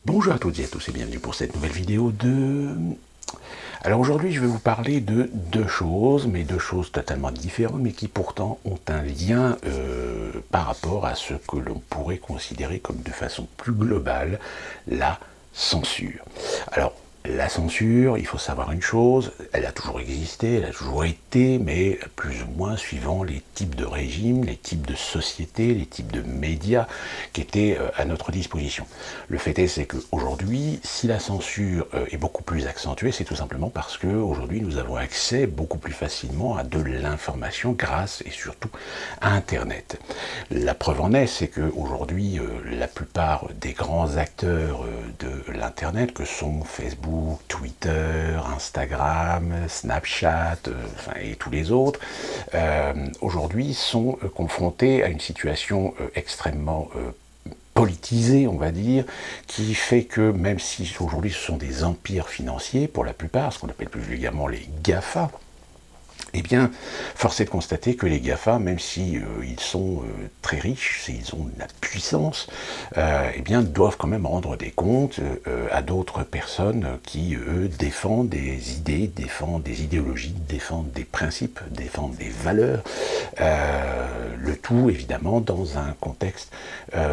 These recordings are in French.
Bonjour à toutes et à tous et bienvenue pour cette nouvelle vidéo de... Alors aujourd'hui je vais vous parler de deux choses, mais deux choses totalement différentes, mais qui pourtant ont un lien par rapport à ce que l'on pourrait considérer comme de façon plus globale la censure. Alors la censure, il faut savoir une chose, elle a toujours existé, elle a toujours été, mais plus ou moins suivant les types de régimes, les types de sociétés, les types de médias qui étaient à notre disposition. Le fait est, c'est qu'aujourd'hui, si la censure est beaucoup plus accentuée, c'est tout simplement parce qu'aujourd'hui, nous avons accès beaucoup plus facilement à de l'information grâce et surtout à Internet. La preuve en est, c'est qu'aujourd'hui, la plupart des grands acteurs de l'Internet, que sont Facebook, Twitter, Instagram, Snapchat, et tous les autres, aujourd'hui sont confrontés à une situation extrêmement politisée, on va dire, qui fait que même si aujourd'hui ce sont des empires financiers, pour la plupart, ce qu'on appelle plus vulgairement les GAFA, eh bien, force est de constater que les GAFA, même si ils sont très riches, s'ils ont de la puissance, eh bien, doivent quand même rendre des comptes à d'autres personnes qui, eux, défendent des idées, défendent des idéologies, défendent des principes, défendent des valeurs. Le tout, évidemment, dans un contexte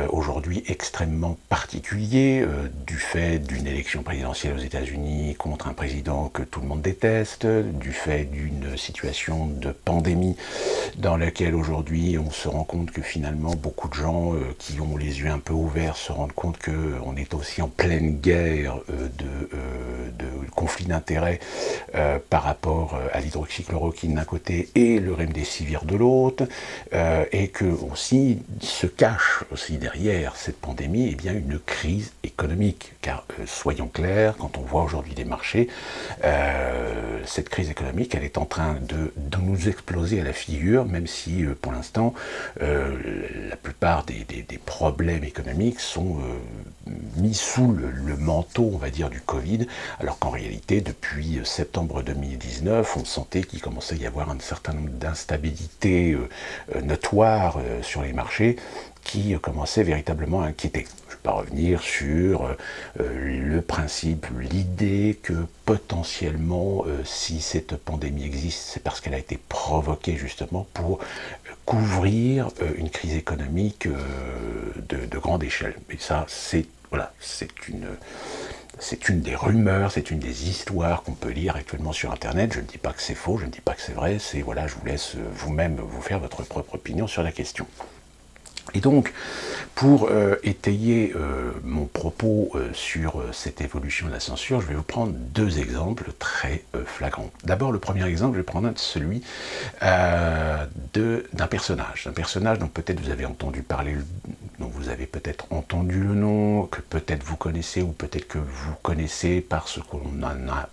aujourd'hui extrêmement particulier, du fait d'une élection présidentielle aux États-Unis contre un président que tout le monde déteste, du fait d'une situation de pandémie dans laquelle aujourd'hui on se rend compte que finalement beaucoup de gens qui ont les yeux un peu ouverts se rendent compte qu'on est aussi en pleine guerre de conflits d'intérêts par rapport à l'hydroxychloroquine d'un côté et le remdesivir de l'autre, et que aussi se cache aussi derrière cette pandémie eh bien une crise économique, car soyons clairs, quand on voit aujourd'hui les marchés, cette crise économique elle est en train de nous exploser à la figure, même si pour l'instant la plupart des problèmes économiques sont mis sous le manteau, on va dire, du Covid, alors qu'en réalité, depuis septembre 2019, on sentait qu'il commençait à y avoir un certain nombre d'instabilités notoires sur les marchés qui commençait véritablement à inquiéter. Je ne vais pas revenir sur le principe, l'idée que potentiellement, si cette pandémie existe, c'est parce qu'elle a été provoquée justement pour couvrir une crise économique de grande échelle. Et ça, c'est voilà, c'est une des rumeurs, c'est une des histoires qu'on peut lire actuellement sur Internet. Je ne dis pas que c'est faux, je ne dis pas que c'est vrai. C'est voilà, je vous laisse vous-même vous faire votre propre opinion sur la question. Et donc, pour étayer mon propos sur cette évolution de la censure, je vais vous prendre deux exemples très flagrants. D'abord, le premier exemple, je vais prendre celui d'un personnage dont peut-être vous avez entendu parler, dont vous avez peut-être entendu le nom, que peut-être vous connaissez, ou peut-être que vous connaissez par ce qu'on en a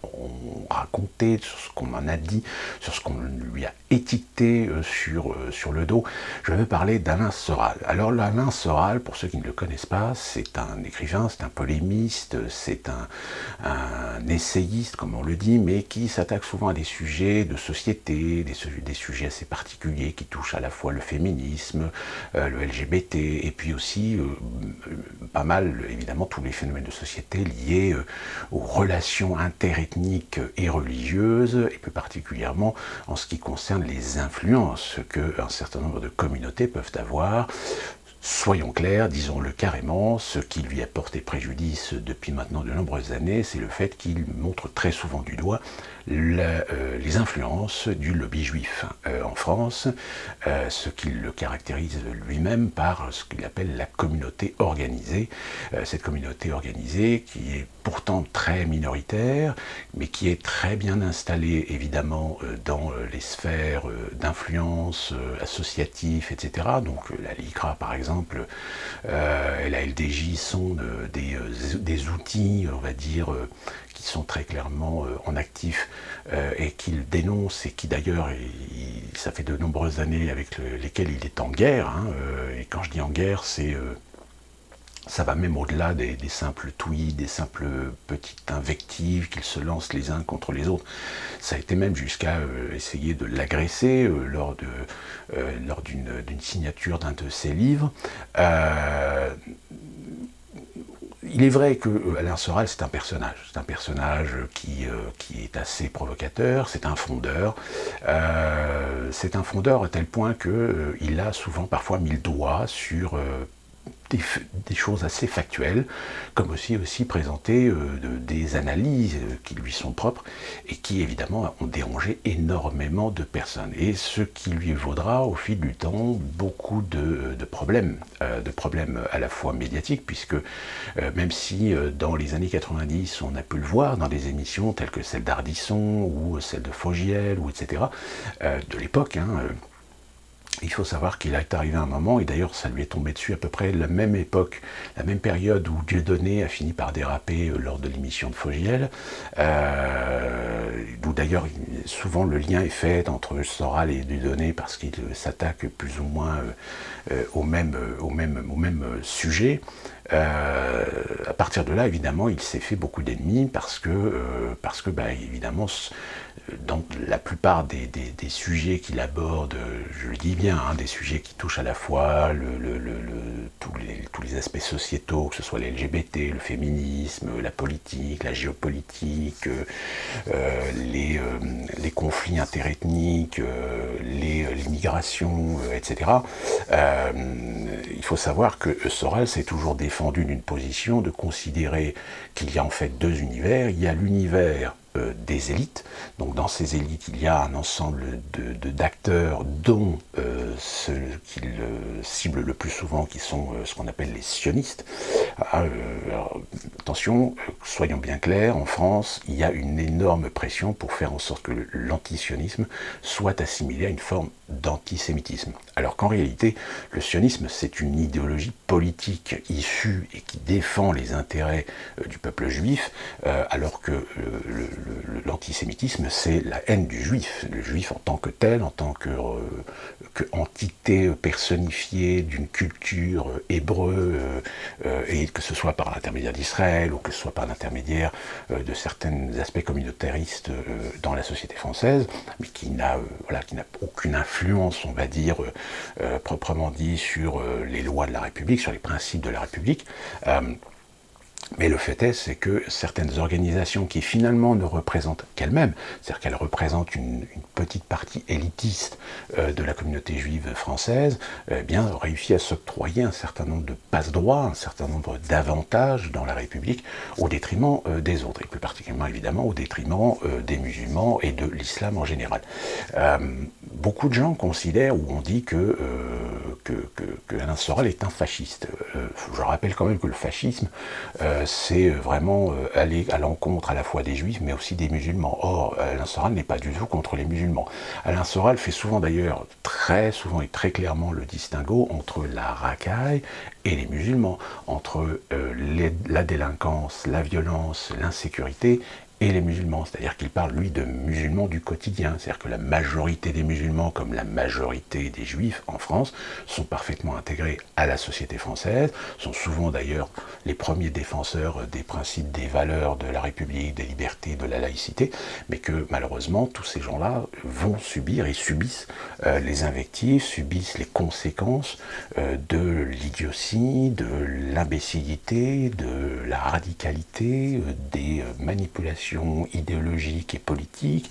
raconté, sur ce qu'on en a dit, sur ce qu'on lui a étiqueté sur le dos. Je veux parler d'Alain Soral. Alors Alain Soral, pour ceux qui ne le connaissent pas, c'est un écrivain, c'est un polémiste, c'est un essayiste, comme on le dit, mais qui s'attaque souvent à des sujets de société, des sujets assez particuliers qui touchent à la fois le féminisme, le LGBT, et puis aussi pas mal, évidemment, tous les phénomènes de société liés aux relations interethniques et religieuses, et plus particulièrement en ce qui concerne les influences qu'un certain nombre de communautés peuvent avoir. Soyons clairs, disons-le carrément, ce qui lui a porté préjudice depuis maintenant de nombreuses années, c'est le fait qu'il montre très souvent du doigt les influences du lobby juif en France, ce qui le caractérise lui-même par ce qu'il appelle la communauté organisée. Cette communauté organisée qui est pourtant très minoritaire, mais qui est très bien installée évidemment dans les sphères d'influence associatives, etc. Donc la LICRA par exemple, et la LDJ sont des outils, on va dire, qui sont très clairement en actif et qu'il dénonce, et qui d'ailleurs, ça fait de nombreuses années avec lesquelles il est en guerre, hein, et quand je dis en guerre, ça va même au-delà des simples tweets, des simples petites invectives qu'ils se lancent les uns contre les autres. Ça a été même jusqu'à essayer de l'agresser lors d'une signature d'un de ses livres. il est vrai que Alain Soral, c'est un personnage qui est assez provocateur, c'est un frondeur. C'est un frondeur à tel point qu'il a souvent parfois mis le doigt sur des choses assez factuelles, comme aussi présenter des analyses qui lui sont propres et qui évidemment ont dérangé énormément de personnes. Et ce qui lui vaudra au fil du temps beaucoup de problèmes à la fois médiatiques, puisque même si dans les années 90 on a pu le voir dans des émissions telles que celle d'Ardisson ou celle de Fogiel, ou etc., de l'époque, il faut savoir qu'il est arrivé un moment, et d'ailleurs ça lui est tombé dessus à peu près la même époque, la même période où Dieudonné a fini par déraper lors de l'émission de Fogiel, d'où d'ailleurs souvent le lien est fait entre Soral et Dieudonné parce qu'ils s'attaquent plus ou moins au même sujet. À partir de là, évidemment, il s'est fait beaucoup d'ennemis parce que évidemment, dans la plupart des sujets qu'il aborde, je le dis bien, des sujets qui touchent à la fois tous les aspects sociétaux, que ce soit les LGBT, le féminisme, la politique, la géopolitique, les conflits interethniques, l'immigration, etc. Il faut savoir que Soral s'est toujours défendu d'une position de considérer qu'il y a en fait deux univers. Il y a l'univers des élites. Donc dans ces élites, il y a un ensemble d'acteurs dont ceux qu'il cible le plus souvent, qui sont ce qu'on appelle les sionistes. Alors, attention, soyons bien clairs, en France, il y a une énorme pression pour faire en sorte que l'antisionisme soit assimilé à une forme d'antisémitisme. Alors qu'en réalité, le sionisme, c'est une idéologie politique issue et qui défend les intérêts du peuple juif, alors que l'antisémitisme, c'est la haine du juif. Le juif en tant que tel, en tant que entité personnifiée d'une culture hébreu, et que ce soit par l'intermédiaire d'Israël ou que ce soit par l'intermédiaire de certains aspects communautaristes dans la société française, mais qui n'a aucune influence, on va dire, proprement dit, sur les lois de la République, sur les principes de la République. Mais le fait est, c'est que certaines organisations qui finalement ne représentent qu'elles-mêmes, c'est-à-dire qu'elles représentent une petite partie élitiste de la communauté juive française, ont réussi à s'octroyer un certain nombre de passe-droits, un certain nombre d'avantages dans la République au détriment des autres, et plus particulièrement évidemment au détriment des musulmans et de l'islam en général. Beaucoup de gens considèrent ou ont dit que Alain Soral est un fasciste. Je rappelle quand même que le fascisme, c'est vraiment aller à l'encontre à la fois des juifs mais aussi des musulmans. Or, Alain Soral n'est pas du tout contre les musulmans. Alain Soral fait souvent d'ailleurs, très souvent et très clairement le distinguo entre la racaille et les musulmans, entre la délinquance, la violence, l'insécurité et les musulmans, c'est-à-dire qu'il parle, lui, de musulmans du quotidien, c'est-à-dire que la majorité des musulmans, comme la majorité des juifs en France, sont parfaitement intégrés à la société française, sont souvent d'ailleurs les premiers défenseurs des principes, des valeurs de la République, des libertés, de la laïcité, mais que malheureusement, tous ces gens-là vont subir et subissent les invectives, subissent les conséquences de l'idiotie, de l'imbécilité, de la radicalité, des manipulations idéologique et politique,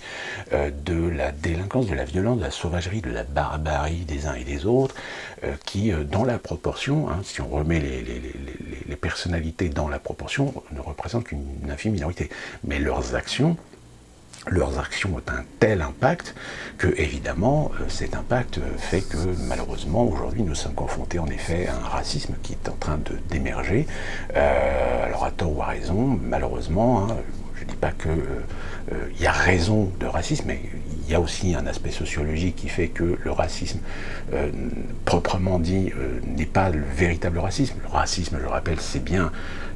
de la délinquance, de la violence, de la sauvagerie, de la barbarie des uns et des autres, qui, dans la proportion, si on remet les personnalités dans la proportion, ne représentent qu'une infime minorité. Mais leurs actions ont un tel impact que, évidemment, cet impact fait que, malheureusement, aujourd'hui, nous sommes confrontés, en effet, à un racisme qui est en train d'émerger. Alors, à tort ou à raison, malheureusement, je ne dis pas qu'il y a raison de racisme, mais il y a aussi un aspect sociologique qui fait que le racisme, proprement dit, n'est pas le véritable racisme. Le racisme, je rappelle, c'est bien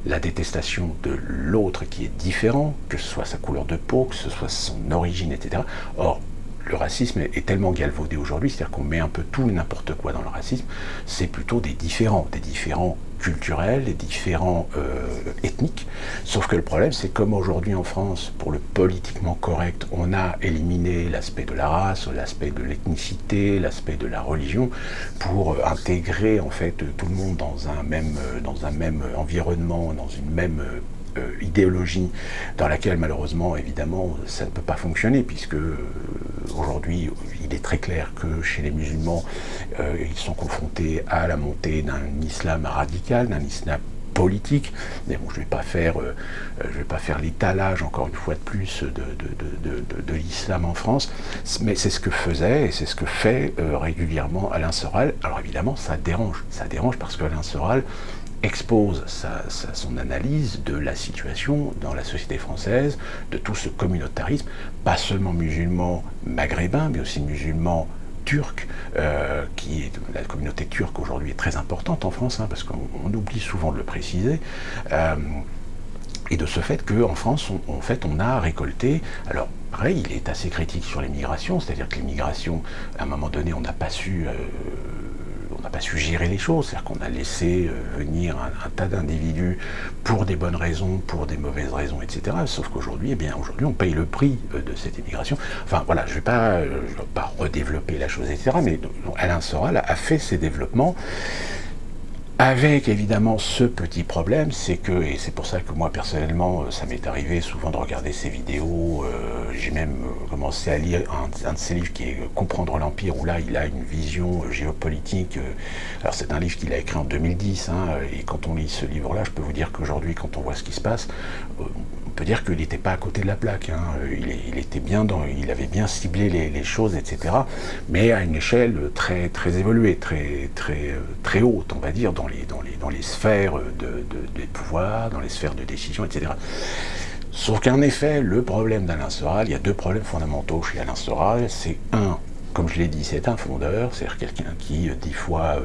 la détestation de l'autre qui est différent, que ce soit sa couleur de peau, que ce soit son origine, etc. Or, le racisme est tellement galvaudé aujourd'hui, c'est-à-dire qu'on met un peu tout et n'importe quoi dans le racisme, c'est plutôt des différents culturels, les différents ethniques. Sauf que le problème, c'est comme aujourd'hui en France, pour le politiquement correct, on a éliminé l'aspect de la race, l'aspect de l'ethnicité, l'aspect de la religion, pour intégrer en fait tout le monde dans un même environnement, dans une même idéologie dans laquelle malheureusement évidemment ça ne peut pas fonctionner, puisque aujourd'hui il est très clair que chez les musulmans ils sont confrontés à la montée d'un islam radical, d'un islam politique. Mais bon, je ne vais pas faire l'étalage encore une fois de plus de l'islam en France, mais c'est ce que faisait et c'est ce que fait régulièrement Alain Soral. Alors évidemment ça dérange parce que Alain Soral expose son analyse de la situation dans la société française, de tout ce communautarisme, pas seulement musulman maghrébin, mais aussi musulman turc, qui est la communauté turque aujourd'hui est très importante en France, hein, parce qu'on oublie souvent de le préciser. Et de ce fait qu'en France, on a récolté. Alors, pareil, il est assez critique sur l'immigration, c'est-à-dire que l'immigration, à un moment donné, on n'a pas su gérer les choses, c'est-à-dire qu'on a laissé venir un tas d'individus pour des bonnes raisons, pour des mauvaises raisons, etc. Sauf qu'aujourd'hui, aujourd'hui, on paye le prix de cette immigration. Enfin, voilà, je ne vais pas redévelopper la chose, etc. Mais Alain Soral a fait ses développements avec évidemment ce petit problème, c'est que, et c'est pour ça que moi personnellement, ça m'est arrivé souvent de regarder ses vidéos, j'ai même commencé à lire un de ses livres qui est Comprendre l'Empire, où là il a une vision géopolitique. Alors c'est un livre qu'il a écrit en 2010, hein, et quand on lit ce livre-là, je peux vous dire qu'aujourd'hui, quand on voit ce qui se passe, on peut dire qu'il n'était pas à côté de la plaque, hein. Il était bien il avait bien ciblé les choses, etc. Mais à une échelle très, très évoluée, très haute, on va dire, dans les sphères des pouvoirs, dans les sphères de décision, etc. Sauf qu'en effet, le problème d'Alain Soral, il y a deux problèmes fondamentaux chez Alain Soral. C'est un, comme je l'ai dit, c'est un fondeur, c'est-à-dire quelqu'un qui, des fois,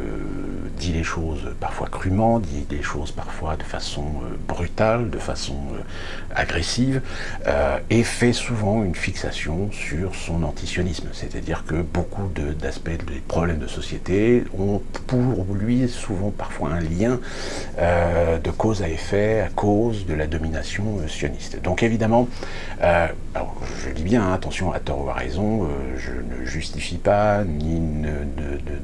dit les choses parfois crûment, dit des choses parfois de façon brutale, de façon agressive, et fait souvent une fixation sur son antisionisme. C'est-à-dire que beaucoup d'aspects des problèmes de société ont pour lui souvent parfois un lien de cause à effet à cause de la domination sioniste. Donc évidemment, alors je dis bien, hein, attention, à tort ou à raison, je ne justifie pas, ni ne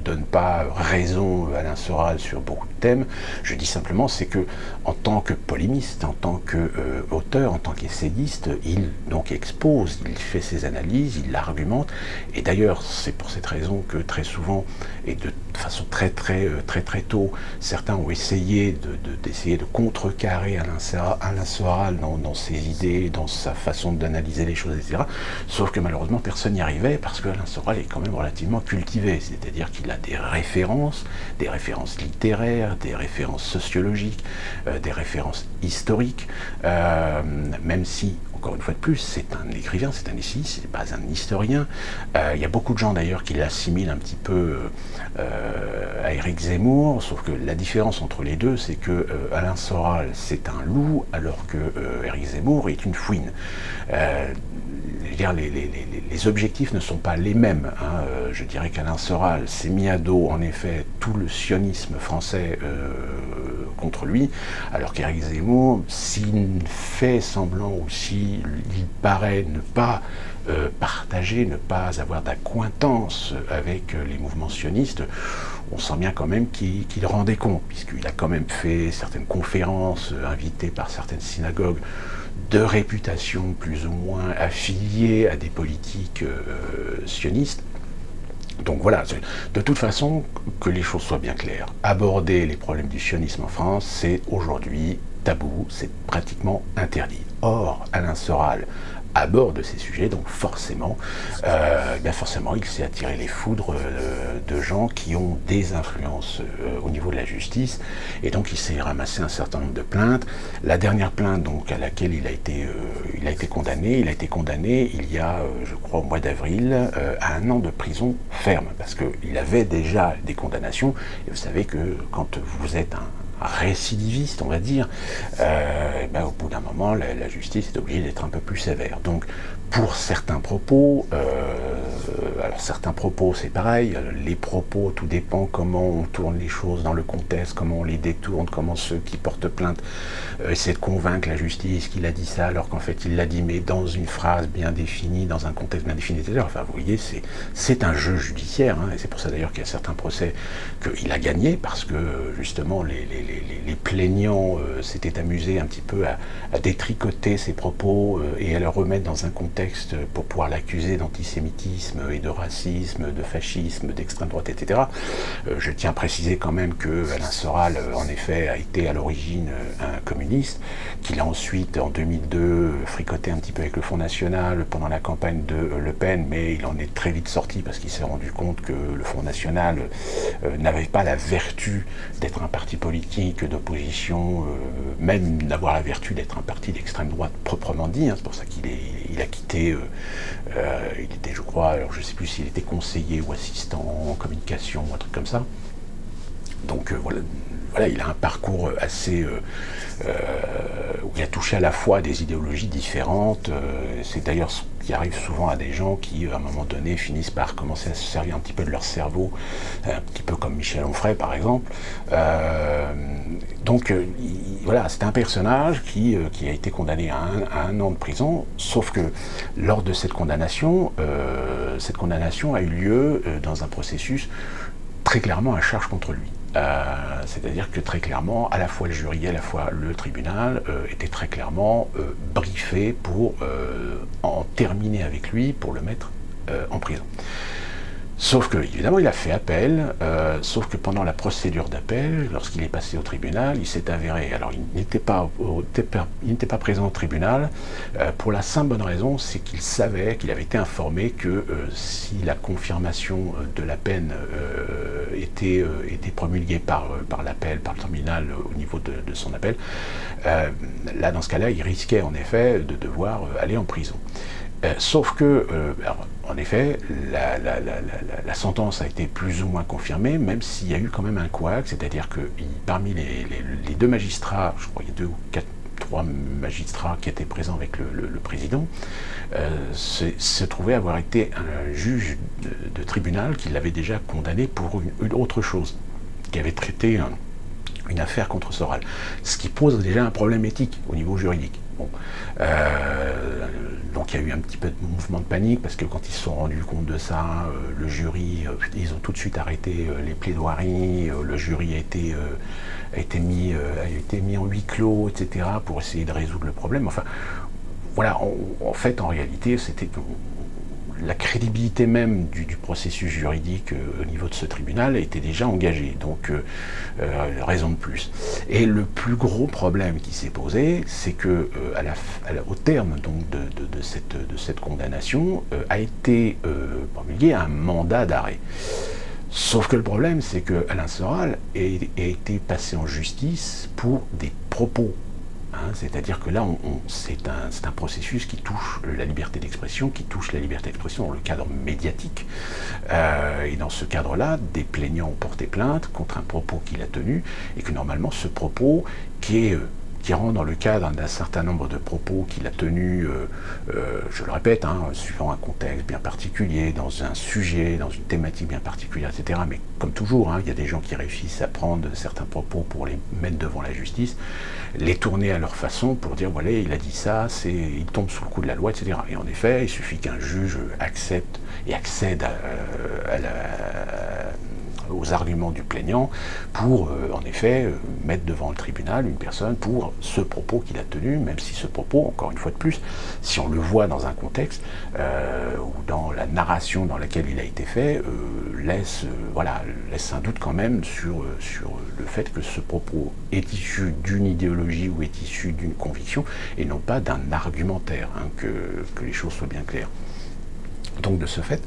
donne pas raison à Alain Soral sur beaucoup de thèmes. Je dis simplement, c'est que en tant que polémiste, en tant qu'auteur, en tant qu'essayiste, il donc expose, il fait ses analyses, il l'argumente, et d'ailleurs c'est pour cette raison que très souvent, et de façon très tôt, certains ont essayé d'essayer de contrecarrer Alain Soral dans ses idées, dans sa façon d'analyser les choses, etc. Sauf que malheureusement personne n'y arrivait, parce que Alain Soral est quand même relativement cultivé, c'est-à-dire qu'il a des références littéraires, des références sociologiques, des références historiques, même si, encore une fois de plus, c'est un écrivain, c'est un essayiste, c'est pas un historien. Il y a beaucoup de gens d'ailleurs qui l'assimilent un petit peu à Éric Zemmour, sauf que la différence entre les deux, c'est que Alain Soral, c'est un loup, alors que Éric Zemmour est une fouine. Je veux dire, les objectifs ne sont pas les mêmes, hein. Je dirais qu'Alain Soral s'est mis à dos, en effet, tout le sionisme français contre lui, alors qu'Éric Zemmour, s'il fait semblant ou s'il paraît ne pas partager, ne pas avoir d'accointance avec les mouvements sionistes, on sent bien quand même qu'il rendait compte, puisqu'il a quand même fait certaines conférences invitées par certaines synagogues de réputation plus ou moins affiliée à des politiques sionistes. Donc voilà, de toute façon, que les choses soient bien claires. Aborder les problèmes du sionisme en France, c'est aujourd'hui tabou, c'est pratiquement interdit. Or, Alain Soral aborde ces sujets, donc forcément, il s'est attiré les foudres de gens qui ont des influences au niveau de la justice, et donc il s'est ramassé un certain nombre de plaintes. La dernière plainte, donc, à laquelle il a été condamné il y a, je crois, au mois d'avril, à 1 an de prison ferme, parce qu'il avait déjà des condamnations, et vous savez que quand vous êtes un récidiviste, on va dire, au bout d'un moment, la justice est obligée d'être un peu plus sévère. Donc, pour certains propos, alors certains propos, c'est pareil, les propos, tout dépend comment on tourne les choses dans le contexte, comment on les détourne, comment ceux qui portent plainte essaient de convaincre la justice qu'il a dit ça, alors qu'en fait il l'a dit, mais dans une phrase bien définie, dans un contexte bien défini, etc. Enfin, vous voyez, c'est un jeu judiciaire, hein, et c'est pour ça d'ailleurs qu'il y a certains procès qu'il a gagnés, parce que justement les plaignants s'étaient amusés un petit peu à détricoter ses propos et à le remettre dans un contexte pour pouvoir l'accuser d'antisémitisme et de racisme, de fascisme, d'extrême droite, etc. Je tiens à préciser quand même que Alain Soral, en effet, a été à l'origine un communiste, qu'il a ensuite, en 2002, fricoté un petit peu avec le Front National pendant la campagne de Le Pen, mais il en est très vite sorti parce qu'il s'est rendu compte que le Front National n'avait pas la vertu d'être un parti politique d'opposition, même d'avoir la vertu d'être un parti d'extrême droite proprement dit, hein. C'est pour ça qu'il a quitté, il était, je crois, alors je ne sais plus s'il était conseiller ou assistant en communication ou un truc comme ça. Donc voilà, il a un parcours assez où il a touché à la fois des idéologies différentes. C'est d'ailleurs ce qui arrive souvent à des gens qui, à un moment donné, finissent par commencer à se servir un petit peu de leur cerveau, un petit peu comme Michel Onfray, par exemple. Donc, voilà, c'est un personnage qui a été condamné à un an de prison, sauf que lors de cette condamnation a eu lieu dans un processus très clairement à charge contre lui. C'est-à-dire que très clairement, à la fois le jury, à la fois le tribunal étaient très clairement briefés pour en terminer avec lui, pour le mettre en prison. Sauf que, évidemment, il a fait appel, sauf que pendant la procédure d'appel, lorsqu'il est passé au tribunal, il s'est avéré, alors il n'était pas présent au tribunal, pour la simple bonne raison, c'est qu'il savait, qu'il avait été informé que si la confirmation de la peine était promulguée par l'appel, par le tribunal au niveau de son appel, là, dans ce cas-là, il risquait en effet de devoir aller en prison. Sauf que, alors, en effet, la sentence a été plus ou moins confirmée, même s'il y a eu quand même un couac, c'est-à-dire que parmi les deux magistrats, je crois qu'il y a 2 ou 4, 3 magistrats qui étaient présents avec le président, se trouvait avoir été un juge de tribunal qui l'avait déjà condamné pour une autre chose, qui avait traité une affaire contre Soral, ce qui pose déjà un problème éthique au niveau juridique. Bon. Donc il y a eu un petit peu de mouvement de panique parce que quand ils se sont rendus compte de ça, le jury, ils ont tout de suite arrêté les plaidoiries, le jury a été mis en huis clos, etc., pour essayer de résoudre le problème. Enfin, voilà, en fait, en réalité, c'était la crédibilité même du processus juridique au niveau de ce tribunal était déjà engagée, donc raison de plus. Et le plus gros problème qui s'est posé, c'est que au terme donc, de cette condamnation, a été promulgué un mandat d'arrêt. Sauf que le problème, c'est que Alain Soral a été passé en justice pour des propos. C'est-à-dire que là, c'est un processus qui touche la liberté d'expression, qui touche la liberté d'expression dans le cadre médiatique. Et dans ce cadre-là, des plaignants ont porté plainte contre un propos qu'il a tenu, et que normalement, ce propos, qui rentre dans le cadre d'un certain nombre de propos qu'il a tenus, je le répète, suivant un contexte bien particulier, dans un sujet, dans une thématique bien particulière, etc. Mais comme toujours, il y a des gens qui réussissent à prendre certains propos pour les mettre devant la justice, les tourner à leur façon pour dire, voilà, il a dit ça, il tombe sous le coup de la loi, etc. Et en effet, il suffit qu'un juge accepte et accède aux arguments du plaignant pour, en effet, mettre devant le tribunal une personne pour ce propos qu'il a tenu, même si ce propos, encore une fois de plus, si on le voit dans un contexte ou dans la narration dans laquelle il a été fait, laisse un doute quand même sur le fait que ce propos est issu d'une idéologie ou est issu d'une conviction et non pas d'un argumentaire, que les choses soient bien claires. Donc de ce fait,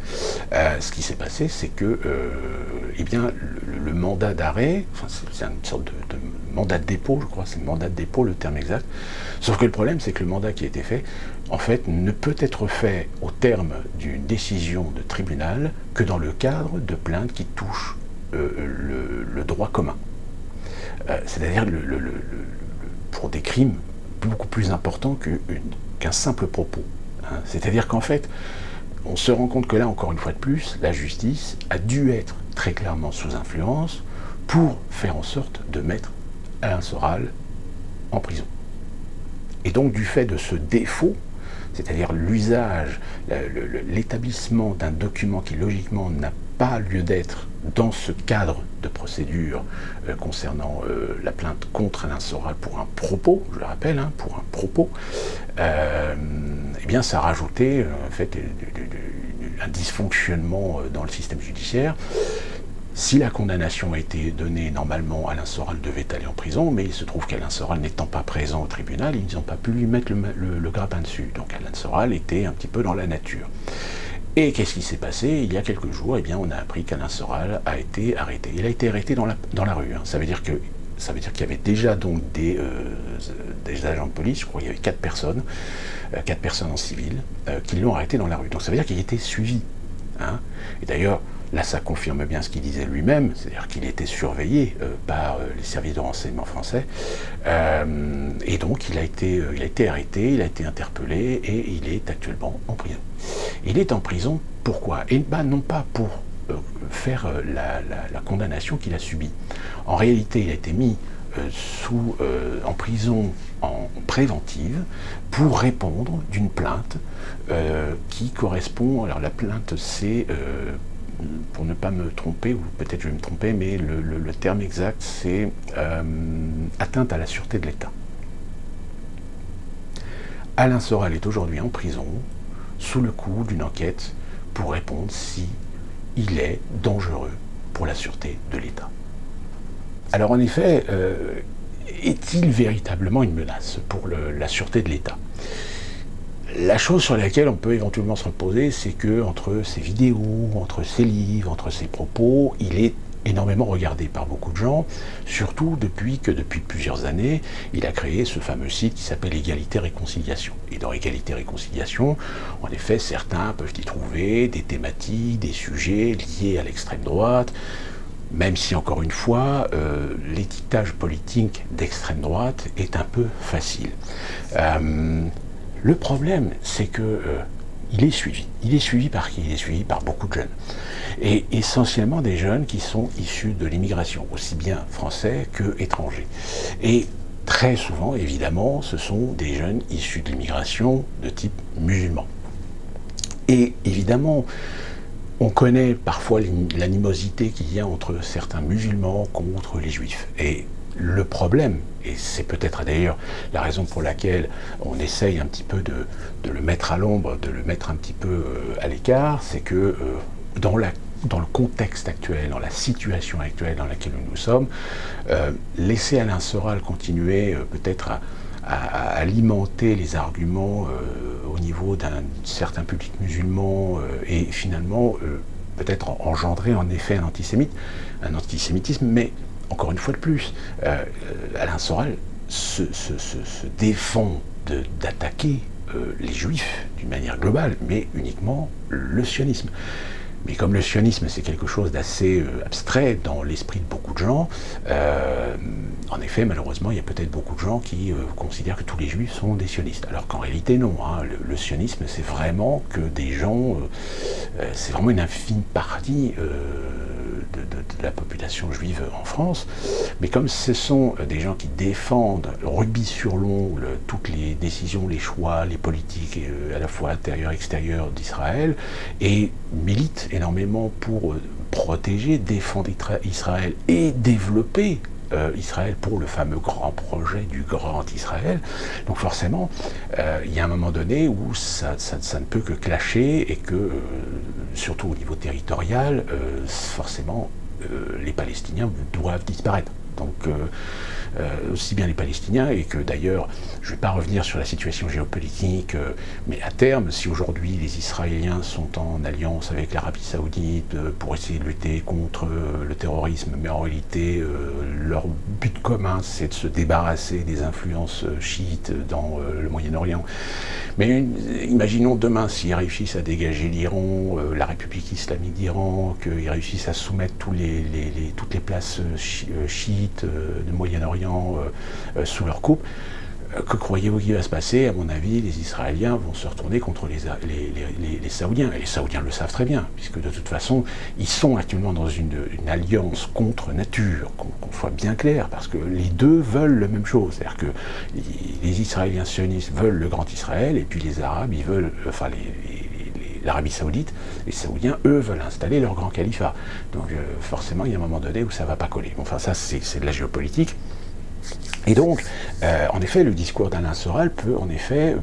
ce qui s'est passé, c'est que le mandat d'arrêt, c'est une sorte de mandat de dépôt, je crois, c'est mandat de dépôt le terme exact, sauf que le problème, c'est que le mandat qui a été fait, en fait, ne peut être fait au terme d'une décision de tribunal que dans le cadre de plaintes qui touchent le droit commun. C'est-à-dire pour des crimes beaucoup plus importants qu'un simple propos. C'est-à-dire qu'en fait, on se rend compte que là, encore une fois de plus, la justice a dû être très clairement sous influence pour faire en sorte de mettre Alain Soral en prison. Et donc, du fait de ce défaut, c'est-à-dire l'usage, l'établissement d'un document qui logiquement n'a pas lieu d'être dans ce cadre de procédure concernant la plainte contre Alain Soral pour un propos, je le rappelle, pour un propos, eh bien ça a rajouté en fait un dysfonctionnement dans le système judiciaire. Si la condamnation a été donnée, normalement, Alain Soral devait aller en prison, mais il se trouve qu'Alain Soral n'étant pas présent au tribunal, ils n'ont pas pu lui mettre le grappin dessus. Donc Alain Soral était un petit peu dans la nature. Et qu'est-ce qui s'est passé? Il y a quelques jours, eh bien, on a appris qu'Alain Soral a été arrêté. Il a été arrêté dans la rue. Ça veut dire qu'il y avait déjà donc des agents de police, je crois qu'il y avait 4 personnes en civil, qui l'ont arrêté dans la rue. Donc ça veut dire qu'il était suivi. Et d'ailleurs, là, ça confirme bien ce qu'il disait lui-même, c'est-à-dire qu'il était surveillé par les services de renseignement français. Et donc, il a été arrêté, il a été interpellé et il est actuellement en prison. Il est en prison, pourquoi? Et non pas pour faire la condamnation qu'il a subie. En réalité, il a été mis en prison en préventive pour répondre d'une plainte qui correspond, alors la plainte c'est, pour ne pas me tromper, ou peut-être je vais me tromper, mais le terme exact c'est atteinte à la sûreté de l'État. Alain Soral est aujourd'hui en prison sous le coup d'une enquête pour répondre si il est dangereux pour la sûreté de l'État. Alors en effet, est-il véritablement une menace pour la sûreté de l'État? La chose sur laquelle on peut éventuellement se reposer, c'est que entre ses vidéos, entre ses livres, entre ses propos, il est énormément regardé par beaucoup de gens, surtout depuis plusieurs années, il a créé ce fameux site qui s'appelle Égalité Réconciliation. Et dans Égalité Réconciliation, en effet, certains peuvent y trouver des thématiques, des sujets liés à l'extrême droite, même si, encore une fois, l'étiquetage politique d'extrême droite est un peu facile. Le problème, c'est que il est suivi. Il est suivi par qui? Il est suivi par beaucoup de jeunes. Et essentiellement des jeunes qui sont issus de l'immigration, aussi bien français que étrangers. Et très souvent, évidemment, ce sont des jeunes issus de l'immigration de type musulman. Et évidemment, on connaît parfois l'animosité qu'il y a entre certains musulmans contre les juifs. Et le problème, et c'est peut-être d'ailleurs la raison pour laquelle on essaye un petit peu de le mettre à l'ombre, de le mettre un petit peu à l'écart, c'est que dans le contexte actuel, dans la situation actuelle dans laquelle nous sommes, laisser Alain Soral continuer peut-être à alimenter les arguments au niveau d'un certain public musulman et finalement peut-être engendrer en effet un antisémitisme, mais encore une fois de plus, Alain Soral se défend d'attaquer les juifs d'une manière globale, mais uniquement le sionisme. Mais comme le sionisme, c'est quelque chose d'assez abstrait dans l'esprit de beaucoup de gens, en effet, malheureusement, il y a peut-être beaucoup de gens qui considèrent que tous les juifs sont des sionistes. Alors qu'en réalité, non. Le sionisme, c'est vraiment que des gens, c'est vraiment une infime partie de la population juive en France. Mais comme ce sont des gens qui défendent rubis sur l'ongle toutes les décisions, les choix, les politiques, à la fois intérieures et extérieures d'Israël, et militent énormément pour protéger, défendre Israël et développer Israël pour le fameux grand projet du Grand Israël. Donc forcément, il y a un moment donné où ça ne peut que clasher et que, surtout au niveau territorial, forcément, les Palestiniens doivent disparaître. Donc aussi bien les Palestiniens, et que d'ailleurs, je ne vais pas revenir sur la situation géopolitique, mais à terme, si aujourd'hui les Israéliens sont en alliance avec l'Arabie Saoudite pour essayer de lutter contre le terrorisme, mais en réalité, leur but commun, c'est de se débarrasser des influences chiites dans le Moyen-Orient. Mais imaginons demain, s'ils réussissent à dégager l'Iran, la République islamique d'Iran, qu'ils réussissent à soumettre toutes les places chiites du Moyen-Orient sous leur coupe, Que croyez-vous qu'il va se passer? À mon avis, les Israéliens vont se retourner contre les Saoudiens. Et les Saoudiens le savent très bien, puisque de toute façon, ils sont actuellement dans une alliance contre nature, qu'on soit bien clair, parce que les deux veulent la même chose. C'est-à-dire que les Israéliens sionistes veulent le grand Israël, et puis les Arabes, ils veulent, enfin l'Arabie Saoudite, les Saoudiens, eux, veulent installer leur grand califat. Donc forcément, il y a un moment donné où ça ne va pas coller. Enfin, ça, c'est de la géopolitique. Et donc, en effet, le discours d'Alain Soral peut, en effet,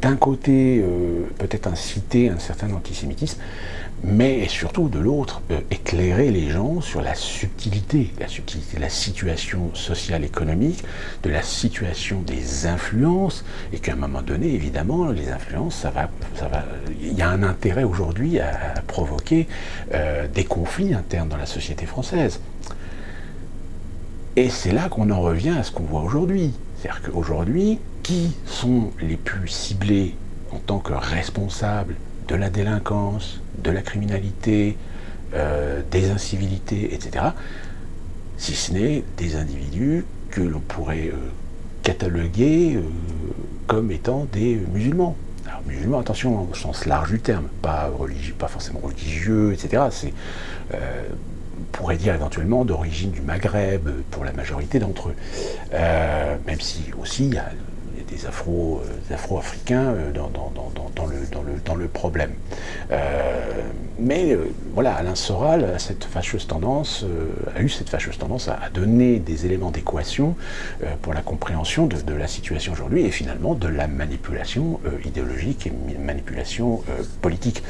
d'un côté, peut-être inciter un certain antisémitisme, mais surtout, de l'autre, éclairer les gens sur la subtilité de la situation sociale, économique, de la situation des influences, et qu'à un moment donné, évidemment, les influences, il y a un intérêt aujourd'hui à provoquer des conflits internes dans la société française. Et c'est là qu'on en revient à ce qu'on voit aujourd'hui. C'est-à-dire qu'aujourd'hui, qui sont les plus ciblés en tant que responsables de la délinquance, de la criminalité, des incivilités, etc., si ce n'est des individus que l'on pourrait cataloguer comme étant des musulmans. Alors, musulmans, attention, au sens large du terme, pas religieux, pas forcément religieux, etc. C'est on pourrait dire éventuellement d'origine du Maghreb pour la majorité d'entre eux. Même si aussi il y a des Afro-Africains dans le problème. Mais voilà, Alain Soral a eu cette fâcheuse tendance à donner des éléments d'équation pour la compréhension de la situation aujourd'hui et finalement de la manipulation idéologique et manipulation politique.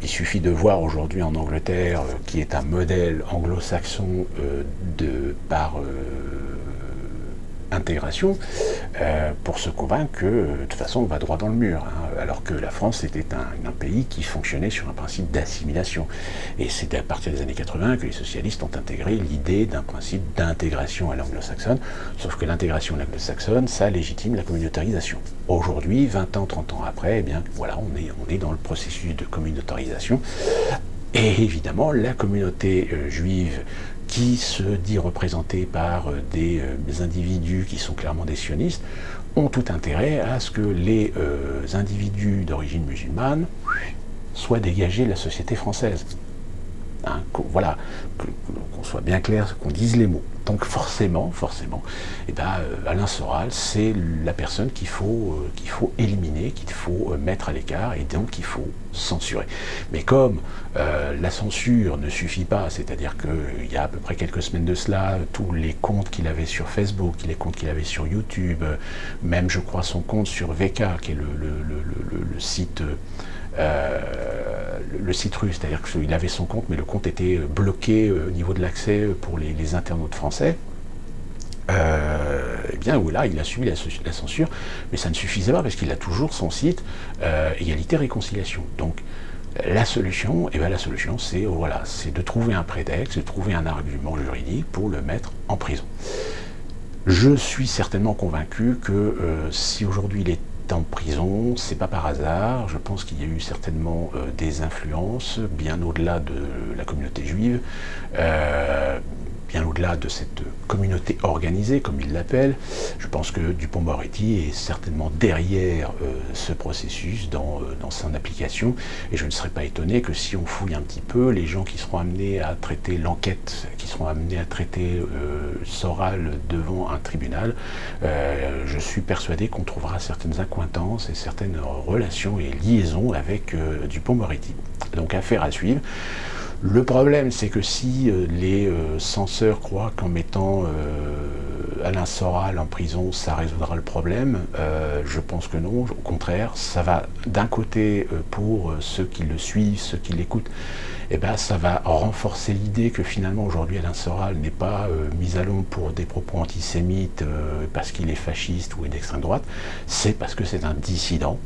Il suffit de voir aujourd'hui en Angleterre, qui est un modèle anglo-saxon par intégration, pour se convaincre que de toute façon on va droit dans le mur, alors que la France était un pays qui fonctionnait sur un principe d'assimilation. Et c'est à partir des années 80 que les socialistes ont intégré l'idée d'un principe d'intégration à l'anglo-saxonne, sauf que l'intégration à l'anglo-saxonne, ça légitime la communautarisation. Aujourd'hui, 20 ans, 30 ans après, eh bien voilà, on est dans le processus de communautarisation. Et évidemment, la communauté juive qui se dit représentée par des individus qui sont clairement des sionistes, ont tout intérêt à ce que les individus d'origine musulmane soient dégagés de la société française. Voilà, qu'on soit bien clair, qu'on dise les mots. Donc forcément, eh ben, Alain Soral, c'est la personne qu'il faut éliminer, qu'il faut mettre à l'écart, et donc qu'il faut censurer. Mais comme la censure ne suffit pas, c'est-à-dire qu'il y a à peu près quelques semaines de cela, tous les comptes qu'il avait sur Facebook, les comptes qu'il avait sur YouTube, même je crois son compte sur VK, qui est le site... le site russe, c'est-à-dire qu'il avait son compte, mais le compte était bloqué au niveau de l'accès pour les internautes français. Eh bien, là, il a subi la censure, mais ça ne suffisait pas parce qu'il a toujours son site Égalité-Réconciliation. Donc, la solution, c'est de trouver un prétexte, de trouver un argument juridique pour le mettre en prison. Je suis certainement convaincu que si aujourd'hui il est en prison, c'est pas par hasard. Je pense qu'il y a eu certainement des influences bien au-delà de la communauté juive, bien au-delà de cette communauté organisée, comme il l'appelle. Je pense que Dupond-Moretti est certainement derrière ce processus dans son application, et je ne serais pas étonné que si on fouille un petit peu, les gens qui seront amenés à traiter l'enquête, qui seront amenés à traiter Soral devant un tribunal, je suis persuadé qu'on trouvera certaines accointances et certaines relations et liaisons avec Dupond-Moretti. Donc affaire à suivre. Le problème, c'est que si les censeurs croient qu'en mettant Alain Soral en prison, ça résoudra le problème, je pense que non. Au contraire, ça va d'un côté, pour ceux qui le suivent, ceux qui l'écoutent, eh ben, ça va renforcer l'idée que finalement aujourd'hui Alain Soral n'est pas mis à l'ombre pour des propos antisémites parce qu'il est fasciste ou d'extrême droite, c'est parce que c'est un dissident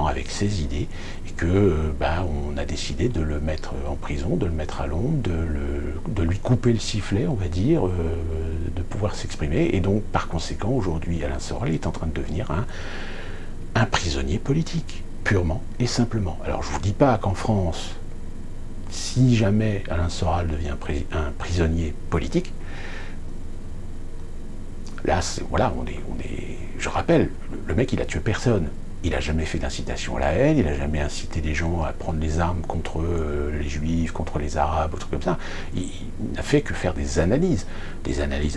avec ses idées, et que on a décidé de le mettre en prison, de le mettre à l'ombre, de lui couper le sifflet, on va dire, de pouvoir s'exprimer, et donc par conséquent aujourd'hui Alain Soral est en train de devenir un prisonnier politique, purement et simplement. Alors je ne vous dis pas qu'en France, si jamais Alain Soral devient un prisonnier politique, Là, voilà, je rappelle, le mec, il a tué personne. Il n'a jamais fait d'incitation à la haine, il n'a jamais incité les gens à prendre les armes contre les juifs, contre les arabes, ou trucs comme ça. Il n'a fait que faire des analyses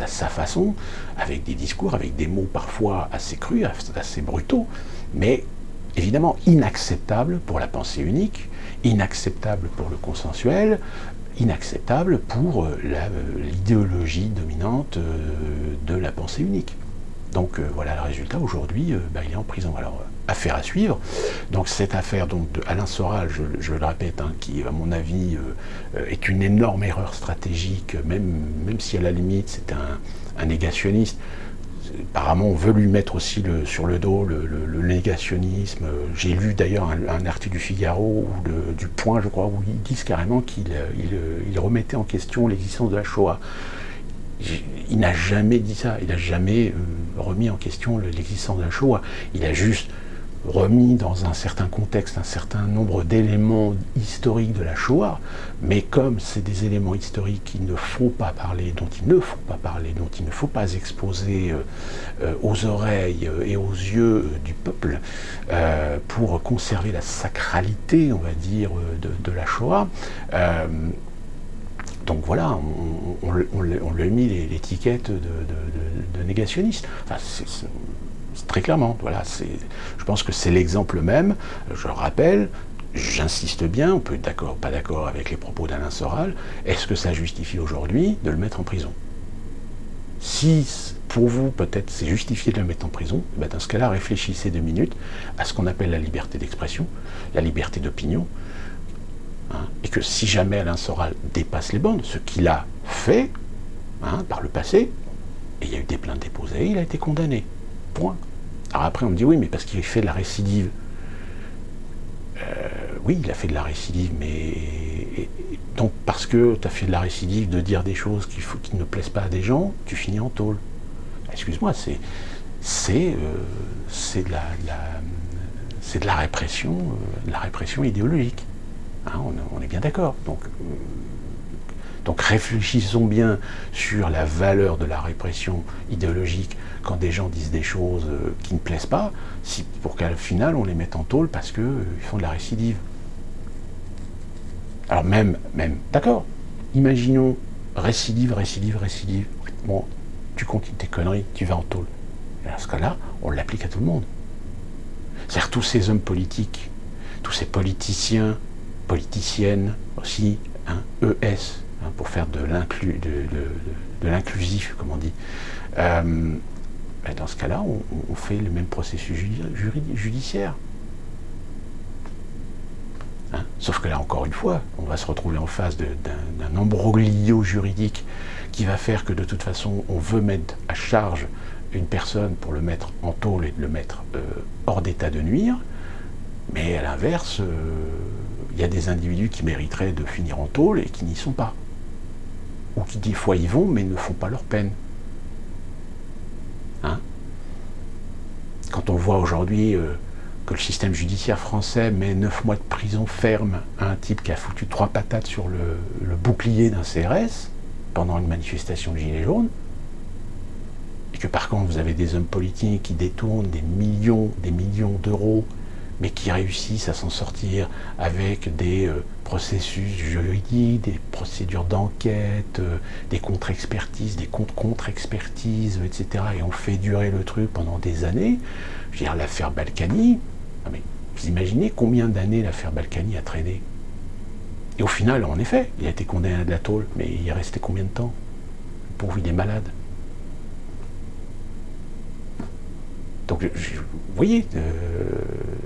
à sa façon, avec des discours, avec des mots parfois assez crus, assez brutaux, mais évidemment inacceptables pour la pensée unique, inacceptables pour le consensuel, inacceptable pour l'idéologie dominante de la pensée unique. Donc voilà le résultat, aujourd'hui, il est en prison. Alors, affaire à suivre. Donc cette affaire donc, de Alain Soral, je le répète, hein, qui à mon avis est une énorme erreur stratégique, même si à la limite c'est un négationniste. Apparemment, on veut lui mettre aussi sur le dos le négationnisme. J'ai lu d'ailleurs un article du Figaro ou du Point, je crois, où ils disent carrément qu'il remettait en question l'existence de la Shoah. Il n'a jamais dit ça, il n'a jamais remis en question l'existence de la Shoah. Il a juste remis dans un certain contexte un certain nombre d'éléments historiques de la Shoah, mais comme c'est des éléments historiques qu'il ne faut pas parler, dont il ne faut pas exposer aux oreilles et aux yeux du peuple, pour conserver la sacralité, on va dire, de la Shoah, donc voilà, on lui a mis l'étiquette de négationniste. Enfin, c'est très clairement, voilà, je pense que c'est l'exemple même. Je le rappelle, j'insiste bien, on peut être d'accord ou pas d'accord avec les propos d'Alain Soral. Est-ce que ça justifie aujourd'hui de le mettre en prison? Si pour vous, peut-être, c'est justifié de le mettre en prison, dans ce cas-là, réfléchissez 2 minutes à ce qu'on appelle la liberté d'expression, la liberté d'opinion, hein, et que si jamais Alain Soral dépasse les bornes, ce qu'il a fait par le passé, et il y a eu des plaintes déposées, il a été condamné. Point. Alors après, on me dit oui, mais parce qu'il fait de la récidive. Oui, il a fait de la récidive, mais donc parce que tu as fait de la récidive de dire des choses qui ne plaisent pas à des gens, tu finis en tôle. Excuse-moi, c'est de la répression idéologique. Hein, on est bien d'accord. Donc réfléchissons bien sur la valeur de la répression idéologique quand des gens disent des choses qui ne plaisent pas, pour qu'à final on les mette en tôle parce qu'ils font de la récidive. Alors même, d'accord, imaginons récidive, bon, tu continues tes conneries, tu vas en tôle. Et dans ce cas-là, on l'applique à tout le monde. C'est-à-dire tous ces hommes politiques, tous ces politiciens, politiciennes aussi, ES, pour faire de l'inclusif, comme on dit. Dans ce cas-là, on fait le même processus judiciaire. Sauf que là, encore une fois, on va se retrouver en face d'un imbroglio juridique qui va faire que de toute façon, on veut mettre à charge une personne pour le mettre en tôle et de le mettre hors d'état de nuire, mais à l'inverse, il y a des individus qui mériteraient de finir en tôle et qui n'y sont pas. Ou qui des fois y vont, mais ne font pas leur peine. Quand on voit aujourd'hui que le système judiciaire français met 9 mois de prison ferme à un type qui a foutu 3 patates sur le bouclier d'un CRS pendant une manifestation de Gilets jaunes, et que par contre vous avez des hommes politiques qui détournent des millions d'euros, mais qui réussissent à s'en sortir avec des processus juridiques, des procédures d'enquête, des contre-expertises, des contre-expertises, etc. Et on fait durer le truc pendant des années. Je veux dire, l'affaire Balkany, mais vous imaginez combien d'années l'affaire Balkany a traîné? Et au final, en effet, il a été condamné à de la tôle, mais il est resté combien de temps? Le pauvre, il est malade. Donc, vous voyez,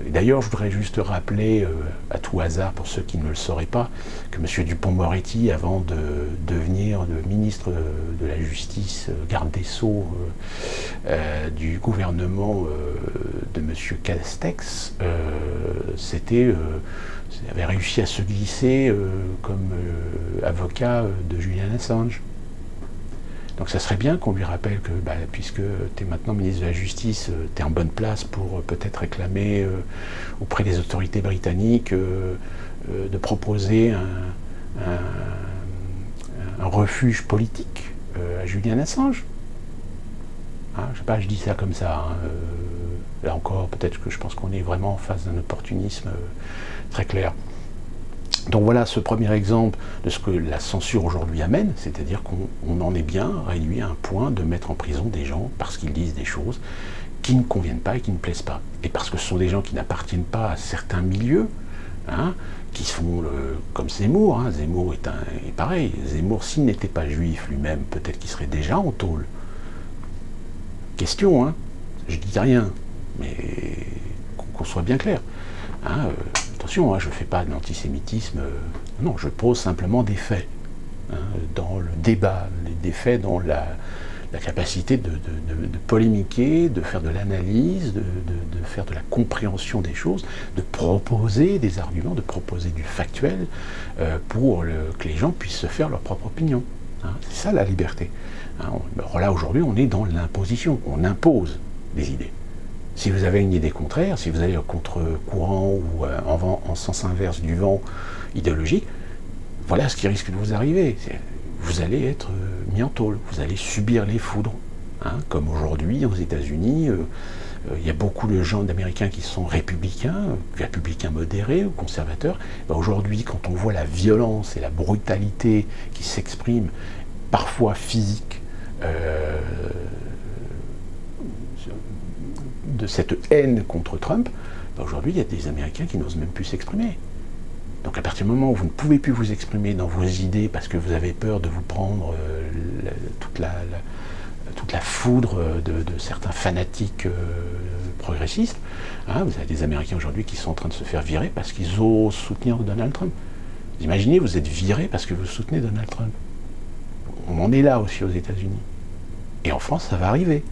d'ailleurs, je voudrais juste rappeler, à tout hasard, pour ceux qui ne le sauraient pas, que M. Dupond-Moretti, avant de devenir le ministre de la Justice, garde des Sceaux du gouvernement de M. Castex, avait réussi à se glisser comme avocat de Julian Assange. Donc ça serait bien qu'on lui rappelle que, puisque tu es maintenant ministre de la Justice, tu es en bonne place pour peut-être réclamer auprès des autorités britanniques de proposer un refuge politique à Julian Assange. Hein, je sais pas, je dis ça comme ça. Hein, là encore, peut-être que je pense qu'on est vraiment en face d'un opportunisme très clair. Donc voilà ce premier exemple de ce que la censure aujourd'hui amène, c'est-à-dire qu'on en est bien réduit à un point de mettre en prison des gens parce qu'ils disent des choses qui ne conviennent pas et qui ne plaisent pas. Et parce que ce sont des gens qui n'appartiennent pas à certains milieux, hein, qui sont comme Zemmour. Hein. Zemmour est pareil. Zemmour, s'il n'était pas juif lui-même, peut-être qu'il serait déjà en tôle. Question, hein, je dis rien, mais qu'on soit bien clair. Hein, attention, hein, je ne fais pas de l'antisémitisme, non, je pose simplement des faits, hein, dans le débat, des faits dans la capacité de polémiquer, de faire de l'analyse, de faire de la compréhension des choses, de proposer des arguments, de proposer du factuel pour que les gens puissent se faire leur propre opinion. Hein, c'est ça la liberté. Hein, là aujourd'hui on est dans l'imposition, on impose des idées. Si vous avez une idée contraire, si vous allez contre courant ou en sens inverse du vent idéologique, voilà ce qui risque de vous arriver. Vous allez être mis en tôle, vous allez subir les foudres. Hein, comme aujourd'hui aux États-Unis, il y a beaucoup de gens d'Américains qui sont républicains modérés ou conservateurs. Aujourd'hui, quand on voit la violence et la brutalité qui s'expriment, parfois physique, de cette haine contre Trump, aujourd'hui il y a des Américains qui n'osent même plus s'exprimer. Donc à partir du moment où vous ne pouvez plus vous exprimer dans vos idées parce que vous avez peur de vous prendre toute la foudre de certains fanatiques progressistes, hein, vous avez des Américains aujourd'hui qui sont en train de se faire virer parce qu'ils osent soutenir Donald Trump. Vous imaginez, vous êtes viré parce que vous soutenez Donald Trump. On en est là aussi aux États-Unis. Et en France, ça va arriver.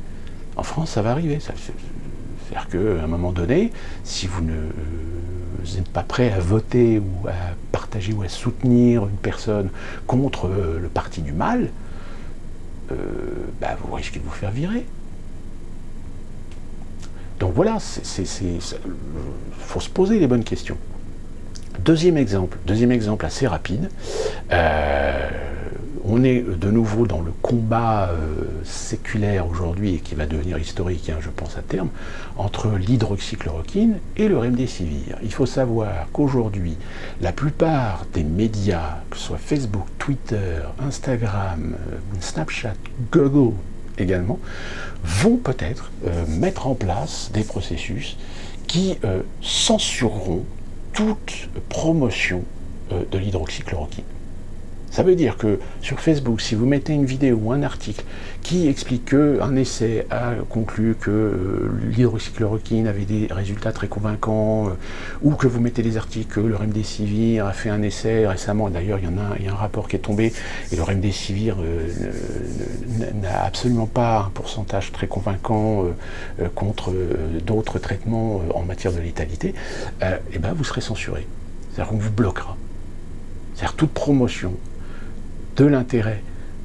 En France, ça va arriver. C'est-à-dire qu'à un moment donné, si vous n'êtes pas prêt à voter ou à partager ou à soutenir une personne contre le parti du mal, vous risquez de vous faire virer. Donc voilà, il faut se poser les bonnes questions. Deuxième exemple assez rapide. On est de nouveau dans le combat séculaire aujourd'hui et qui va devenir historique, hein, je pense à terme, entre l'hydroxychloroquine et le remdesivir. Il faut savoir qu'aujourd'hui, la plupart des médias, que ce soit Facebook, Twitter, Instagram, Snapchat, Google également, vont peut-être mettre en place des processus qui censureront toute promotion de l'hydroxychloroquine. Ça veut dire que sur Facebook, si vous mettez une vidéo ou un article qui explique qu'un essai a conclu que l'hydroxychloroquine avait des résultats très convaincants, ou que vous mettez des articles que le remdesivir a fait un essai récemment, d'ailleurs il y a un rapport qui est tombé, et le remdesivir n'a absolument pas un pourcentage très convaincant contre d'autres traitements en matière de létalité, vous serez censuré. C'est-à-dire qu'on vous bloquera. C'est-à-dire toute promotion de l'intérêt,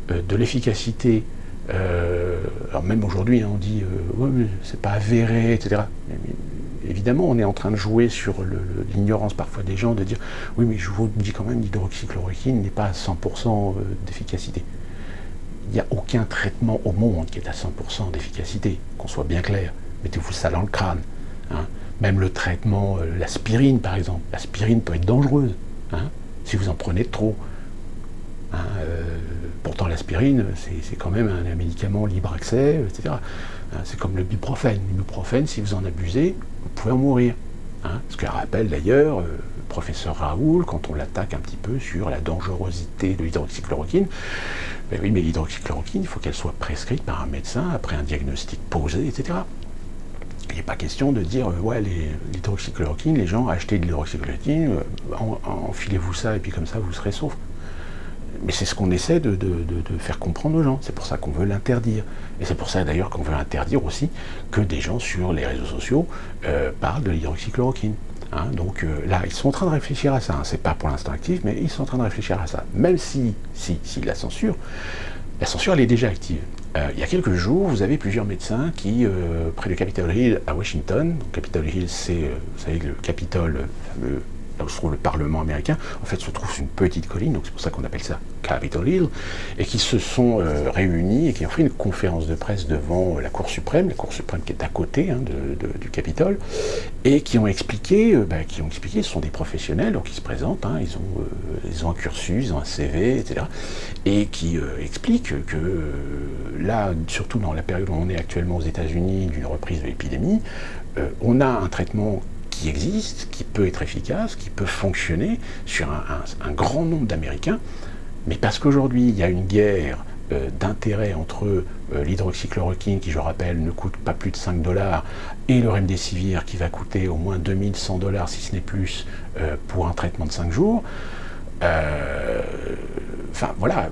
de l'efficacité, alors même aujourd'hui on dit ouais, mais c'est pas avéré, etc. Mais, évidemment on est en train de jouer sur l'ignorance parfois des gens, de dire oui mais je vous dis quand même l'hydroxychloroquine n'est pas à 100% d'efficacité. Il n'y a aucun traitement au monde qui est à 100% d'efficacité, qu'on soit bien clair, mettez-vous ça dans le crâne. Hein. Même le traitement, l'aspirine par exemple, l'aspirine peut être dangereuse, hein, si vous en prenez trop. Hein, pourtant l'aspirine, c'est quand même un médicament libre accès, etc. Hein, c'est comme le buprofène. L'ibuprofène, si vous en abusez, vous pouvez en mourir. Hein, ce que rappelle d'ailleurs le professeur Raoul, quand on l'attaque un petit peu sur la dangerosité de l'hydroxychloroquine. Oui, mais l'hydroxychloroquine, il faut qu'elle soit prescrite par un médecin après un diagnostic posé, etc. Il n'est pas question de dire, ouais, l'hydroxychloroquine, les gens, achetez de l'hydroxychloroquine, enfilez-vous ça, et puis comme ça, vous serez sauf. Mais c'est ce qu'on essaie de faire comprendre aux gens. C'est pour ça qu'on veut l'interdire. Et c'est pour ça d'ailleurs qu'on veut interdire aussi que des gens sur les réseaux sociaux parlent de l'hydroxychloroquine. Hein, donc là, ils sont en train de réfléchir à ça. Hein. C'est pas pour l'instant actif, mais ils sont en train de réfléchir à ça. Même si la censure, elle est déjà active. Il y a quelques jours, vous avez plusieurs médecins qui, près de Capitol Hill à Washington, donc Capitol Hill, c'est, vous savez, le Capitole, le fameux là où se trouve le Parlement américain, en fait se trouve sur une petite colline, donc c'est pour ça qu'on appelle ça Capitol Hill, et qui se sont réunis et qui ont fait une conférence de presse devant la Cour suprême qui est à côté du Capitole, et qui ont expliqué, ce sont des professionnels, donc ils se présentent, ils ont un cursus, ils ont un CV, etc., et qui expliquent que là, surtout dans la période où on est actuellement aux États-Unis d'une reprise de l'épidémie, on a un traitement qui existe, qui peut être efficace, qui peut fonctionner sur un grand nombre d'Américains, mais parce qu'aujourd'hui il y a une guerre d'intérêt entre l'hydroxychloroquine, qui je rappelle ne coûte pas plus de 5 $, et le remdesivir qui va coûter au moins 2100 $, si ce n'est plus, pour un traitement de 5 jours. Enfin voilà,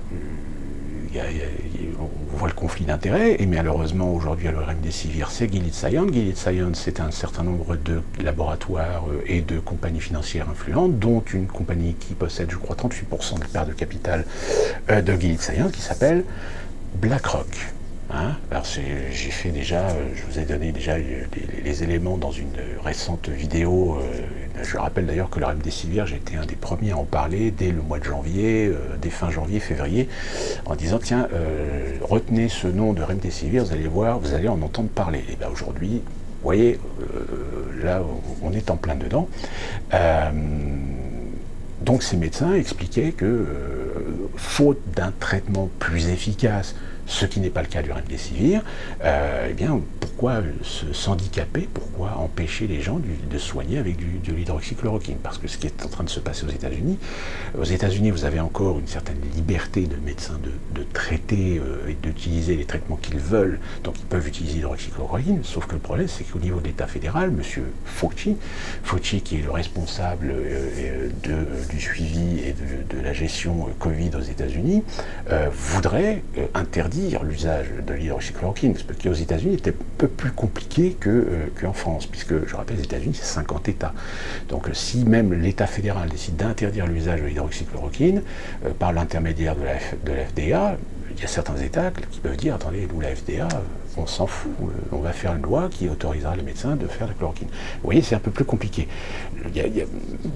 on voit le conflit d'intérêts, et malheureusement aujourd'hui le remdesivir c'est Gilead Sciences. Gilead Sciences, c'est un certain nombre de laboratoires et de compagnies financières influentes, dont une compagnie qui possède, je crois, 38% de part de capital de Gilead Sciences, qui s'appelle BlackRock. Alors j'ai fait déjà, je vous ai donné déjà les éléments dans une récente vidéo. Je rappelle d'ailleurs que le remdesivir, j'ai été un des premiers à en parler dès le mois de janvier, dès fin janvier, février, en disant tiens, retenez ce nom de remdesivir, vous allez voir, vous allez en entendre parler. Et bien aujourd'hui, vous voyez, là on est en plein dedans. Donc ces médecins expliquaient que, faute d'un traitement plus efficace, ce qui n'est pas le cas du remdesivir, eh bien, pourquoi s'handicaper, pourquoi empêcher les gens de soigner avec de l'hydroxychloroquine? Parce que ce qui est en train de se passer aux États-Unis, vous avez encore une certaine liberté de médecins de traiter et d'utiliser les traitements qu'ils veulent, donc ils peuvent utiliser l'hydroxychloroquine, sauf que le problème, c'est qu'au niveau de l'État fédéral, M. Fauci, qui est le responsable du suivi et de la gestion Covid aux États-Unis, voudrait interdire l'usage de l'hydroxychloroquine, ce qui aux États-Unis était un peu plus compliqué qu'en France, puisque, je rappelle, les États-Unis, c'est 50 États. Donc si même l'État fédéral décide d'interdire l'usage de l'hydroxychloroquine, par l'intermédiaire de la FDA, il y a certains États qui peuvent dire, attendez, nous, la FDA, on s'en fout, on va faire une loi qui autorisera les médecins de faire la chloroquine. Vous voyez, c'est un peu plus compliqué. Il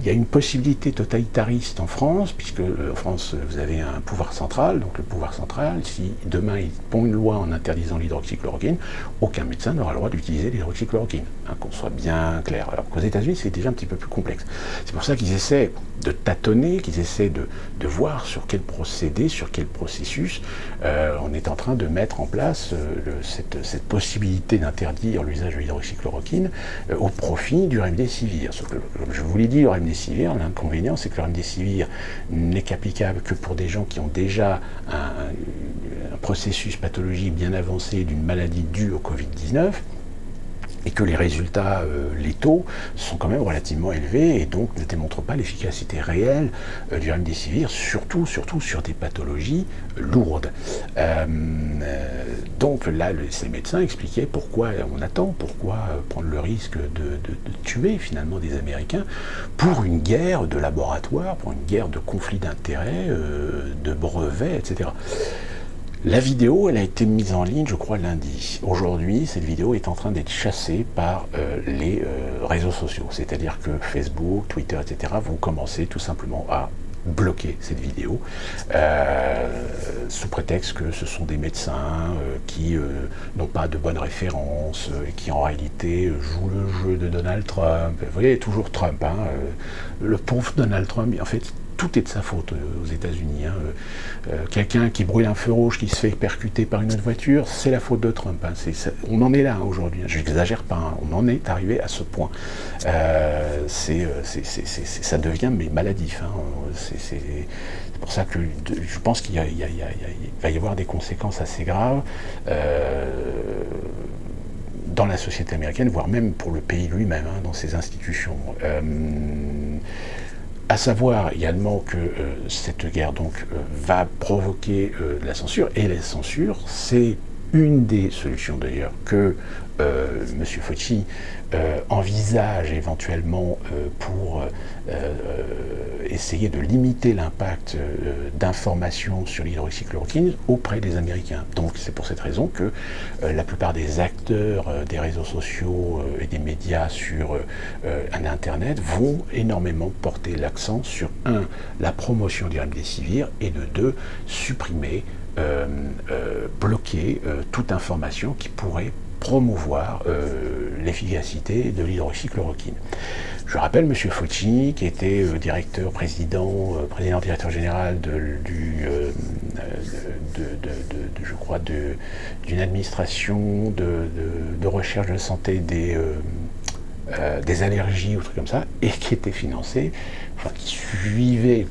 y a une possibilité totalitariste en France, puisque en France, vous avez un pouvoir central, donc le pouvoir central, si demain il pond une loi en interdisant l'hydroxychloroquine, aucun médecin n'aura le droit d'utiliser l'hydroxychloroquine, qu'on soit bien clair. Alors qu'aux États-Unis, c'est déjà un petit peu plus complexe. C'est pour ça qu'ils essaient de tâtonner, qu'ils essaient de voir sur quel procédé, sur quel processus on est en train de mettre en place cette possibilité d'interdire l'usage de l'hydroxychloroquine au profit du remdesivir. Sauf que, comme je vous l'ai dit, le remdesivir, l'inconvénient, c'est que le remdesivir n'est qu'applicable que pour des gens qui ont déjà un processus pathologique bien avancé d'une maladie due au Covid-19, et que les résultats létaux sont quand même relativement élevés et donc ne démontrent pas l'efficacité réelle du remdesivir, surtout sur des pathologies lourdes. Donc là, ces médecins expliquaient pourquoi on attend, pourquoi prendre le risque de tuer finalement des Américains pour une guerre de laboratoire, pour une guerre de conflits d'intérêts, de brevets, etc. La vidéo, elle a été mise en ligne, je crois, lundi. Aujourd'hui, cette vidéo est en train d'être chassée par les réseaux sociaux. C'est-à-dire que Facebook, Twitter, etc. vont commencer tout simplement à bloquer cette vidéo sous prétexte que ce sont des médecins qui n'ont pas de bonnes références et qui en réalité jouent le jeu de Donald Trump. Vous voyez, toujours Trump, le pauvre Donald Trump, en fait, tout est de sa faute aux États-Unis. Quelqu'un qui brûle un feu rouge, qui se fait percuter par une autre voiture, c'est la faute de Trump. On en est là aujourd'hui. Je n'exagère pas. On en est arrivé à ce point. Ça devient maladif. C'est pour ça que je pense qu'il va y avoir des conséquences assez graves dans la société américaine, voire même pour le pays lui-même, dans ses institutions. À savoir également que cette guerre donc va provoquer de la censure, et la censure, c'est une des solutions d'ailleurs que M. Fauci envisage éventuellement pour essayer de limiter l'impact d'informations sur l'hydroxychloroquine auprès des Américains. Donc c'est pour cette raison que la plupart des acteurs des réseaux sociaux et des médias sur Internet vont énormément porter l'accent sur, un, la promotion du remdesivir, et de deux, supprimer, bloquer toute information qui pourrait promouvoir l'efficacité de l'hydroxychloroquine. Je rappelle M. Fauci, qui était président-directeur général d'une administration de recherche de santé des allergies ou trucs comme ça, et qui était financé,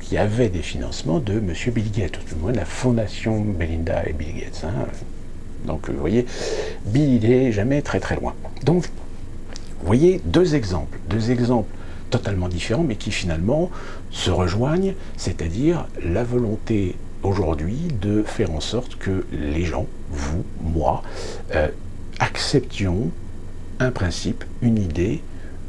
qui avait des financements de M. Bill Gates, tout du moins de la fondation Melinda et Bill Gates. Donc vous voyez, Bill il est jamais très très loin. Donc vous voyez deux exemples totalement différents, mais qui finalement se rejoignent, c'est-à-dire la volonté aujourd'hui de faire en sorte que les gens, vous, moi, acceptions un principe, une idée,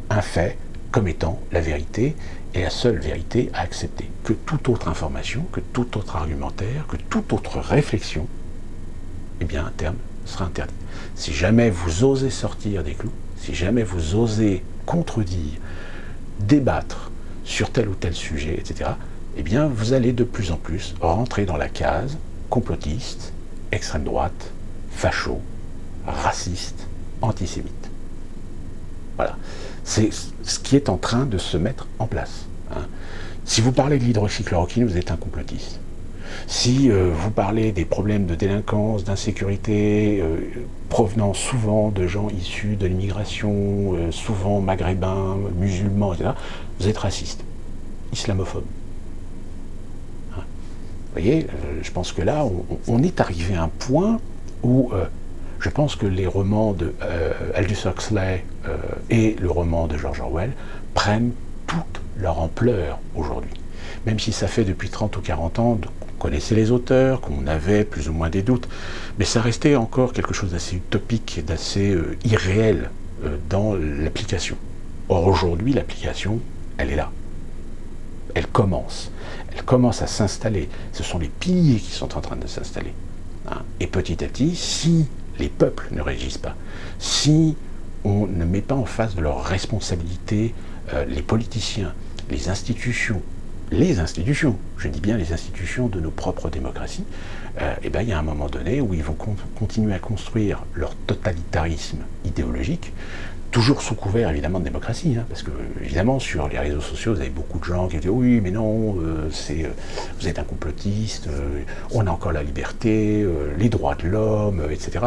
un fait, comme étant la vérité, et la seule vérité à accepter. Que toute autre information, que tout autre argumentaire, que toute autre réflexion, eh bien, à terme, sera interdit. Si jamais vous osez sortir des clous, si jamais vous osez contredire, débattre sur tel ou tel sujet, etc., eh bien, vous allez de plus en plus rentrer dans la case complotiste, extrême droite, facho, raciste, antisémite. Voilà. C'est ce qui est en train de se mettre en place. Si vous parlez de l'hydroxychloroquine, vous êtes un complotiste. Si vous parlez des problèmes de délinquance, d'insécurité, provenant souvent de gens issus de l'immigration, souvent maghrébins, musulmans, etc., vous êtes raciste, islamophobe. Vous voyez, je pense que là, on est arrivé à un point où je pense que les romans de Aldous Huxley et le roman de George Orwell prennent toute leur ampleur aujourd'hui. Même si ça fait depuis 30 ou 40 ans qu'on connaissait les auteurs, qu'on avait plus ou moins des doutes, mais ça restait encore quelque chose d'assez utopique et d'assez irréel dans l'application. Or aujourd'hui, l'application, elle est là. Elle commence à s'installer. Ce sont les piliers qui sont en train de s'installer. Et petit à petit, si les peuples ne réagissent pas, si on ne met pas en face de leurs responsabilités les politiciens, les institutions, je dis bien les institutions de nos propres démocraties, et bien il y a un moment donné où ils vont continuer à construire leur totalitarisme idéologique, toujours sous couvert évidemment de démocratie, parce que évidemment sur les réseaux sociaux vous avez beaucoup de gens qui disent oui mais non, vous êtes un complotiste, on a encore la liberté, les droits de l'homme, etc.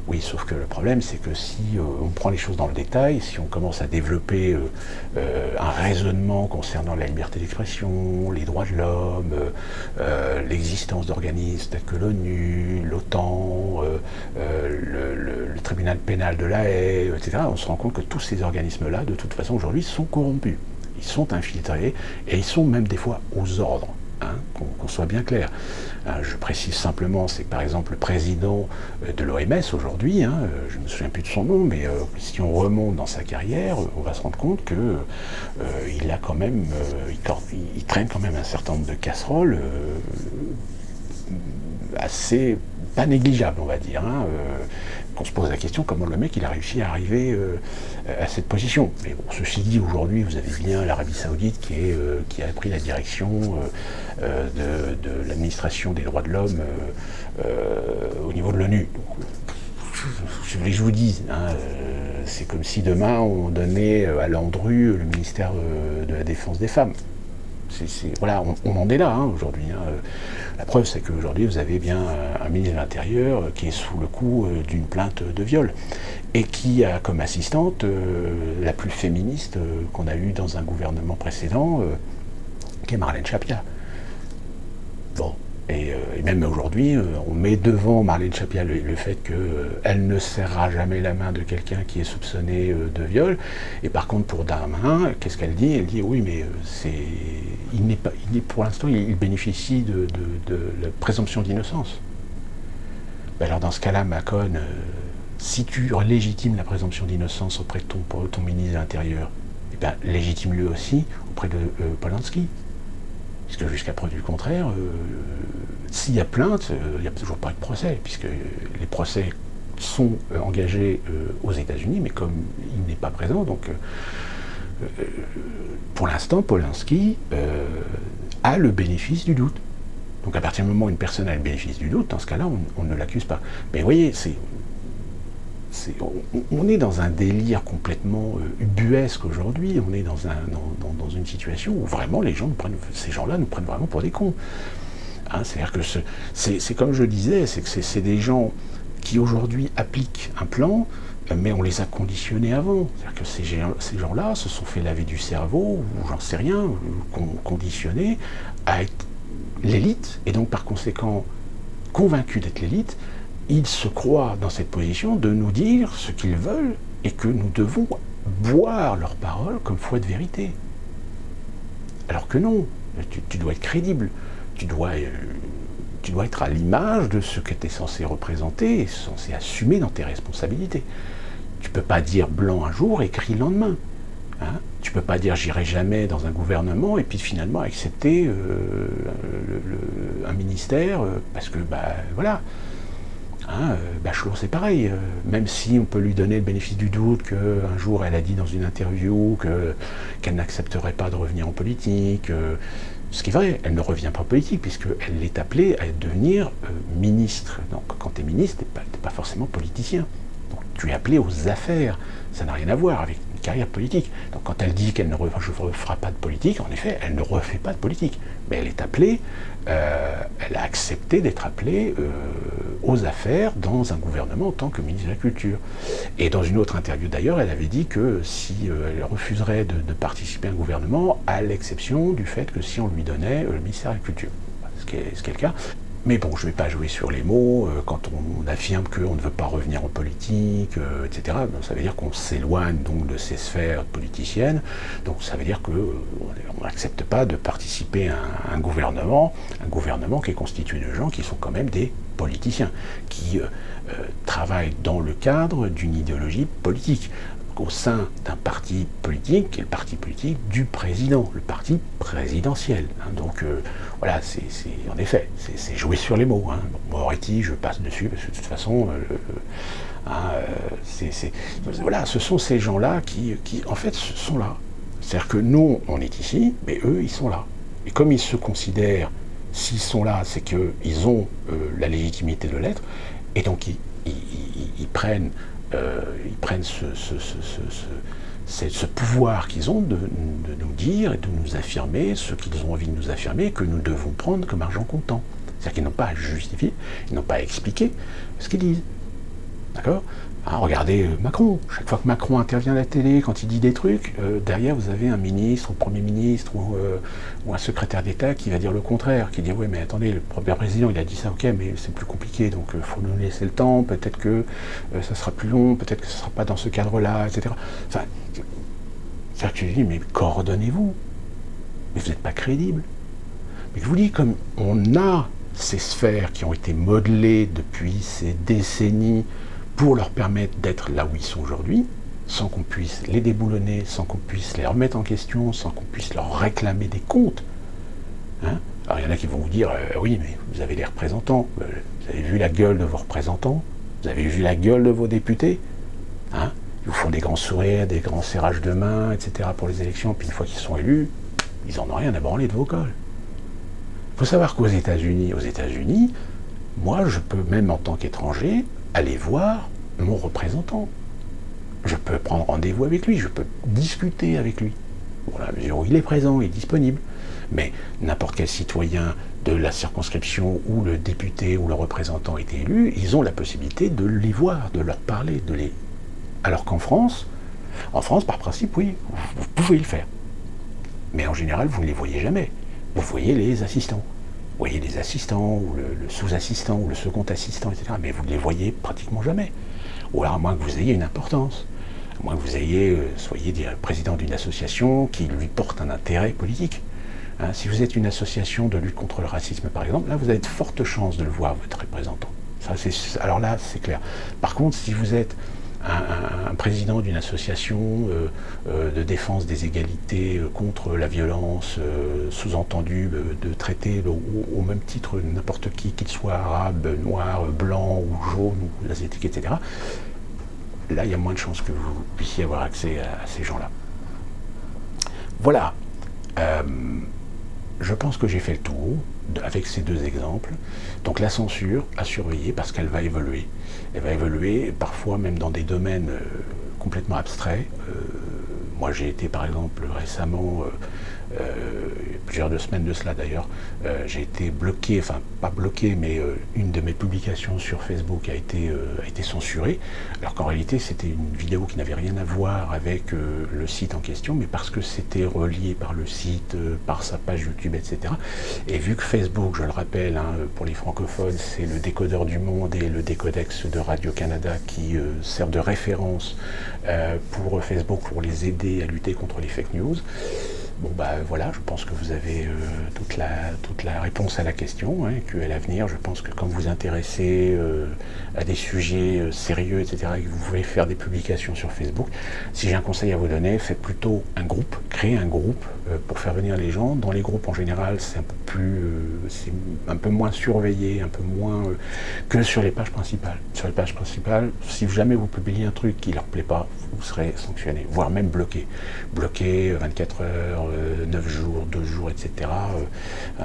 Oui, sauf que le problème, c'est que si on prend les choses dans le détail, si on commence à développer un raisonnement concernant la liberté d'expression, les droits de l'homme, l'existence d'organismes tels que l'ONU, l'OTAN, le tribunal pénal de La Haye, etc., on se rend compte que tous ces organismes-là, de toute façon, aujourd'hui, sont corrompus. Ils sont infiltrés et ils sont même des fois aux ordres. Qu'on soit bien clair. Je précise simplement, c'est que par exemple le président de l'OMS aujourd'hui, je ne me souviens plus de son nom, mais si on remonte dans sa carrière, on va se rendre compte que il a quand même, il traîne quand même un certain nombre de casseroles assez pas négligeables, on va dire. Qu'on se pose la question comment le mec il a réussi à arriver à cette position. Mais bon, ceci dit, aujourd'hui, vous avez bien l'Arabie Saoudite qui a pris la direction de l'administration des droits de l'homme au niveau de l'ONU. Je voulais que je vous dise, c'est comme si demain on donnait à Landru le ministère de la Défense des femmes. Voilà, on en est là aujourd'hui. La preuve, c'est qu'aujourd'hui, vous avez bien un ministre de l'Intérieur qui est sous le coup d'une plainte de viol et qui a comme assistante la plus féministe qu'on a eue dans un gouvernement précédent, qui est Marlène Schiappa. Bon, et même aujourd'hui, on met devant Marlène Schiappa le fait qu'elle ne serrera jamais la main de quelqu'un qui est soupçonné de viol. Et par contre, pour Darmanin, qu'est-ce qu'elle dit? Elle dit oui, mais pour l'instant, il bénéficie de la présomption d'innocence. Ben alors dans ce cas-là, Macron, si tu légitimes la présomption d'innocence auprès de ton ministre de l'Intérieur, eh ben, légitime-le aussi auprès de Polanski. Puisque jusqu'à preuve du contraire, s'il y a plainte, il n'y a toujours pas de procès, puisque les procès sont engagés aux États-Unis, mais comme il n'est pas présent, donc pour l'instant, Polanski a le bénéfice du doute. Donc à partir du moment où une personne a le bénéfice du doute, dans ce cas-là, on ne l'accuse pas. Mais vous voyez, on est dans un délire complètement ubuesque aujourd'hui. On est dans une situation où vraiment ces gens-là nous prennent vraiment pour des cons. Hein, c'est-à-dire que c'est comme je disais, c'est des gens qui aujourd'hui appliquent un plan, mais on les a conditionnés avant. C'est-à-dire que ces gens-là se sont fait laver du cerveau, ou j'en sais rien, conditionnés à être l'élite, et donc par conséquent convaincus d'être l'élite. Ils se croient dans cette position de nous dire ce qu'ils veulent et que nous devons boire leurs paroles comme foi de vérité. Alors que non, tu dois être crédible, tu dois être à l'image de ce que tu es censé représenter et censé assumer dans tes responsabilités. Tu ne peux pas dire blanc un jour et gris le lendemain. Hein, tu ne peux pas dire j'irai jamais dans un gouvernement et puis finalement accepter un ministère parce que voilà. Hein, Bachelot c'est pareil, même si on peut lui donner le bénéfice du doute qu'un jour elle a dit dans une interview qu'elle n'accepterait pas de revenir en politique, ce qui est vrai, elle ne revient pas en politique puisqu'elle est appelée à devenir ministre. Donc quand tu es ministre, tu n'es pas forcément politicien. Donc tu es appelé aux affaires, ça n'a rien à voir avec une carrière politique. Donc quand elle dit qu'elle ne refera pas de politique, en effet, elle ne refait pas de politique. Mais elle est appelée, elle a accepté d'être appelée aux affaires dans un gouvernement en tant que ministre de la Culture. Et dans une autre interview d'ailleurs, elle avait dit que si elle refuserait de participer à un gouvernement, à l'exception du fait que si on lui donnait le ministère de la Culture. Ce qui est le cas. Mais bon, je ne vais pas jouer sur les mots, quand on affirme qu'on ne veut pas revenir en politique, etc. Donc, ça veut dire qu'on s'éloigne donc de ces sphères politiciennes, donc ça veut dire qu'on n'accepte pas de participer à un gouvernement qui est constitué de gens qui sont quand même des politiciens, qui travaillent dans le cadre d'une idéologie politique, au sein d'un parti politique, qui est le parti politique du président, le parti présidentiel. Hein, donc voilà, en effet, c'est jouer sur les mots. Hein. Moretti, je passe dessus, parce que de toute façon, voilà, ce sont ces gens-là qui, en fait, sont là. C'est-à-dire que nous, on est ici, mais eux, ils sont là. Et comme ils se considèrent, s'ils sont là, c'est qu'ils ont la légitimité de l'être, et donc ils prennent ce pouvoir qu'ils ont de nous dire et de nous affirmer ce qu'ils ont envie de nous affirmer, que nous devons prendre comme argent comptant. C'est-à-dire qu'ils n'ont pas à justifier, ils n'ont pas à expliquer ce qu'ils disent. D'accord ? Hein, regardez Macron. Chaque fois que Macron intervient à la télé, quand il dit des trucs, derrière vous avez un ministre, un premier ministre ou un secrétaire d'État qui va dire le contraire, qui dit ouais mais attendez, le premier président il a dit ça, ok, mais c'est plus compliqué, donc il faut nous laisser le temps, peut-être que ça sera plus long, peut-être que ce ne sera pas dans ce cadre-là, etc. Enfin, c'est-à-dire que je dis mais coordonnez-vous, mais vous n'êtes pas crédible. Mais je vous dis, comme on a ces sphères qui ont été modelées depuis ces décennies pour leur permettre d'être là où ils sont aujourd'hui, sans qu'on puisse les déboulonner, sans qu'on puisse les remettre en question, sans qu'on puisse leur réclamer des comptes. Hein, alors il y en a qui vont vous dire, oui, mais vous avez les représentants, vous avez vu la gueule de vos représentants, vous avez vu la gueule de vos députés, hein, ils vous font des grands sourires, des grands serrages de main, etc. pour les élections, puis une fois qu'ils sont élus, ils n'en ont rien à branler de vos cols. Il faut savoir qu'aux États-Unis, moi je peux même en tant qu'étranger aller voir mon représentant. Je peux prendre rendez-vous avec lui, je peux discuter avec lui. Bon, à la mesure où il est présent, il est disponible. Mais n'importe quel citoyen de la circonscription où le député ou le représentant est élu, ils ont la possibilité de les voir, de leur parler, Alors qu'en France, par principe, oui, vous pouvez le faire. Mais en général, vous ne les voyez jamais. Vous voyez les assistants. Vous voyez les assistants, ou le sous-assistant, ou le second assistant, etc. Mais vous ne les voyez pratiquement jamais. Ou alors à moins que vous ayez une importance. À moins que vous soyez président d'une association qui lui porte un intérêt politique. Hein, si vous êtes une association de lutte contre le racisme, par exemple, là vous avez de fortes chances de le voir, votre représentant. Alors là, c'est clair. Par contre, si vous êtes un président d'une association de défense des égalités contre la violence, sous-entendu de traiter au même titre n'importe qui, qu'il soit arabe, noir, blanc ou jaune ou asiatique, etc., là, il y a moins de chances que vous puissiez avoir accès à ces gens-là. Voilà. Je pense que j'ai fait le tour avec ces deux exemples. Donc la censure à surveiller parce qu'elle va évoluer. Elle va évoluer parfois même dans des domaines complètement abstraits. Moi j'ai été par exemple récemment, plusieurs semaines de cela d'ailleurs, j'ai été bloqué, enfin pas bloqué, mais une de mes publications sur Facebook a été censurée, alors qu'en réalité c'était une vidéo qui n'avait rien à voir avec le site en question, mais parce que c'était relié par le site, par sa page YouTube, etc. Et vu que Facebook, je le rappelle, hein, pour les francophones, c'est le décodeur du monde et le décodex de Radio-Canada qui servent de référence pour Facebook, pour les aider à lutter contre les fake news. Bon bah voilà, je pense que vous avez toute la réponse à la question, hein, qu'à l'avenir, je pense que quand vous vous intéressez à des sujets sérieux, etc., et que vous pouvez faire des publications sur Facebook, si j'ai un conseil à vous donner, faites plutôt un groupe, créez un groupe pour faire venir les gens. Dans les groupes en général, c'est un peu plus, c'est un peu moins surveillé, un peu moins que sur les pages principales. Sur les pages principales, si jamais vous publiez un truc qui leur plaît pas, vous serez sanctionné, voire même bloqué. Bloqué 24 heures, 9 jours, 2 jours, etc.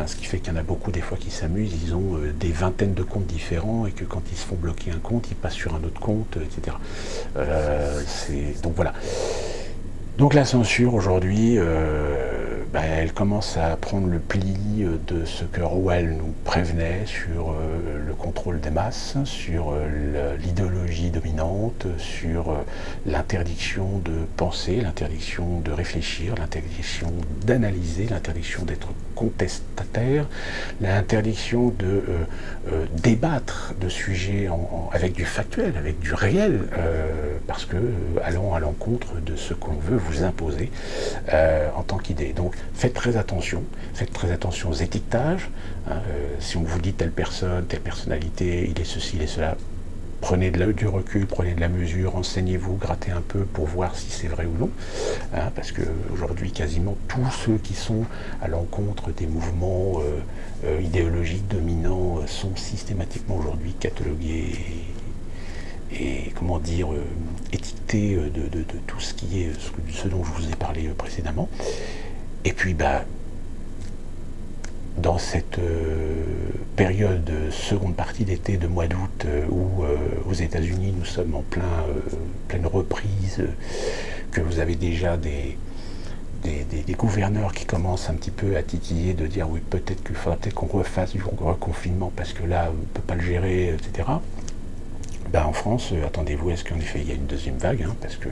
Ce qui fait qu'il y en a beaucoup des fois qui s'amusent, ils ont des vingtaines de comptes différents et que quand ils se font bloquer un compte, ils passent sur un autre compte, etc. Donc voilà. Donc la censure aujourd'hui, elle commence à prendre le pli de ce que Orwell nous prévenait sur le contrôle des masses, sur l'idéologie dominante, sur l'interdiction de penser, l'interdiction de réfléchir, l'interdiction d'analyser, l'interdiction d'être contestataire, l'interdiction de débattre de sujets avec du factuel, avec du réel, parce que allant à l'encontre de ce qu'on veut vous imposer en tant qu'idée. Donc faites très attention aux étiquetages. Si on vous dit telle personne, telle personnalité, il est ceci, il est cela, prenez du recul, prenez de la mesure, renseignez-vous, grattez un peu pour voir si c'est vrai ou non, parce qu'aujourd'hui quasiment tous ceux qui sont à l'encontre des mouvements idéologiques dominants sont systématiquement aujourd'hui catalogués et comment dire, étiquetés de tout ce qui est ce dont je vous ai parlé précédemment. Et puis dans cette période seconde partie d'été de mois d'août où aux États-Unis nous sommes en pleine reprise, que vous avez déjà des gouverneurs qui commencent un petit peu à titiller de dire oui, peut-être qu'il faudra qu'on refasse du reconfinement parce que là on ne peut pas le gérer, etc. En France, attendez-vous à ce qu'en effet il y a une deuxième vague, hein, parce que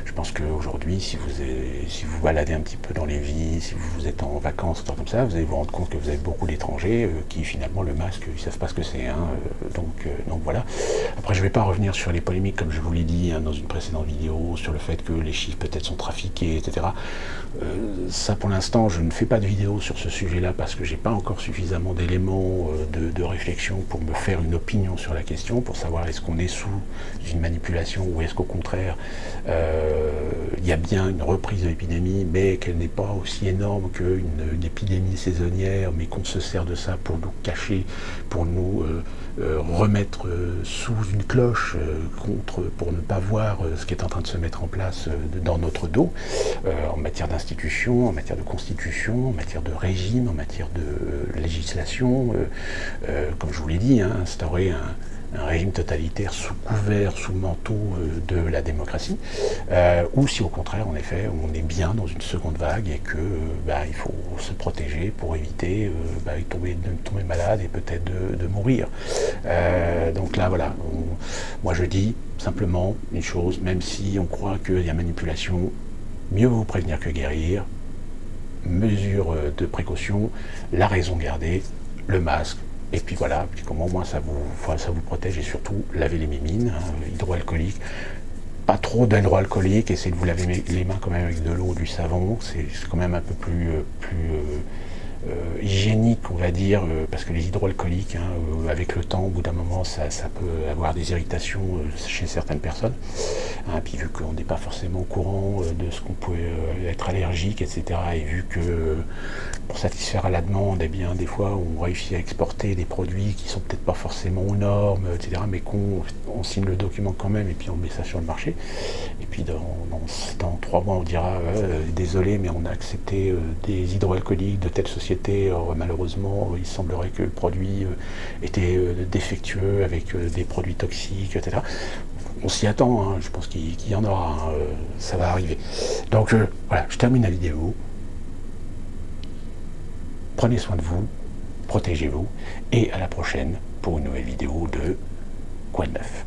je pense qu'aujourd'hui, si vous baladez un petit peu dans les villes, si vous êtes en vacances, un truc comme ça, vous allez vous rendre compte que vous avez beaucoup d'étrangers qui finalement le masque, ils ne savent pas ce que c'est. Hein, donc voilà. Après, je ne vais pas revenir sur les polémiques, comme je vous l'ai dit dans une précédente vidéo, sur le fait que les chiffres peut-être sont trafiqués, etc. Ça, pour l'instant, je ne fais pas de vidéo sur ce sujet-là parce que j'ai pas encore suffisamment d'éléments de réflexion pour me faire une opinion sur la question, pour savoir est-ce qu'on est sous une manipulation ou est-ce qu'au contraire il y a bien une reprise de l'épidémie, mais qu'elle n'est pas aussi énorme qu'une épidémie saisonnière, mais qu'on se sert de ça pour nous cacher, pour nous remettre sous une cloche pour ne pas voir ce qui est en train de se mettre en place dans notre dos, en matière d'institution, en matière de constitution, en matière de régime, en matière de législation, comme je vous l'ai dit, instaurer un régime totalitaire sous couvert, sous manteau de la démocratie, ou si au contraire, en effet, on est bien dans une seconde vague et que il faut se protéger pour éviter de tomber malade et peut-être de mourir. Donc là, voilà, moi je dis simplement une chose, même si on croit qu'il y a manipulation, mieux vaut prévenir que guérir, mesure de précaution, la raison gardée, le masque, et puis voilà, puis comment au moins ça vous protège, et surtout laver les mimines, hydroalcoolique, pas trop d'hydroalcoolique, essayez de vous laver les mains quand même avec de l'eau ou du savon, c'est quand même un peu plus hygiénique, on va dire, parce que les hydroalcooliques, hein, avec le temps, au bout d'un moment, ça peut avoir des irritations chez certaines personnes. Hein, puis vu qu'on n'est pas forcément au courant de ce qu'on peut être allergique, etc., et vu que pour satisfaire à la demande, eh bien, des fois, on réussit à exporter des produits qui sont peut-être pas forcément aux normes, etc., mais qu'on signe le document quand même, et puis on met ça sur le marché. Et puis dans 3 mois, on dira désolé, mais on a accepté des hydroalcooliques de telle société. Or, malheureusement, il semblerait que le produit était défectueux avec des produits toxiques, etc. On s'y attend, hein, je pense qu'il y en aura, hein, ça va arriver. Donc voilà, je termine la vidéo. Prenez soin de vous, protégez-vous, et à la prochaine pour une nouvelle vidéo de Quoi de neuf.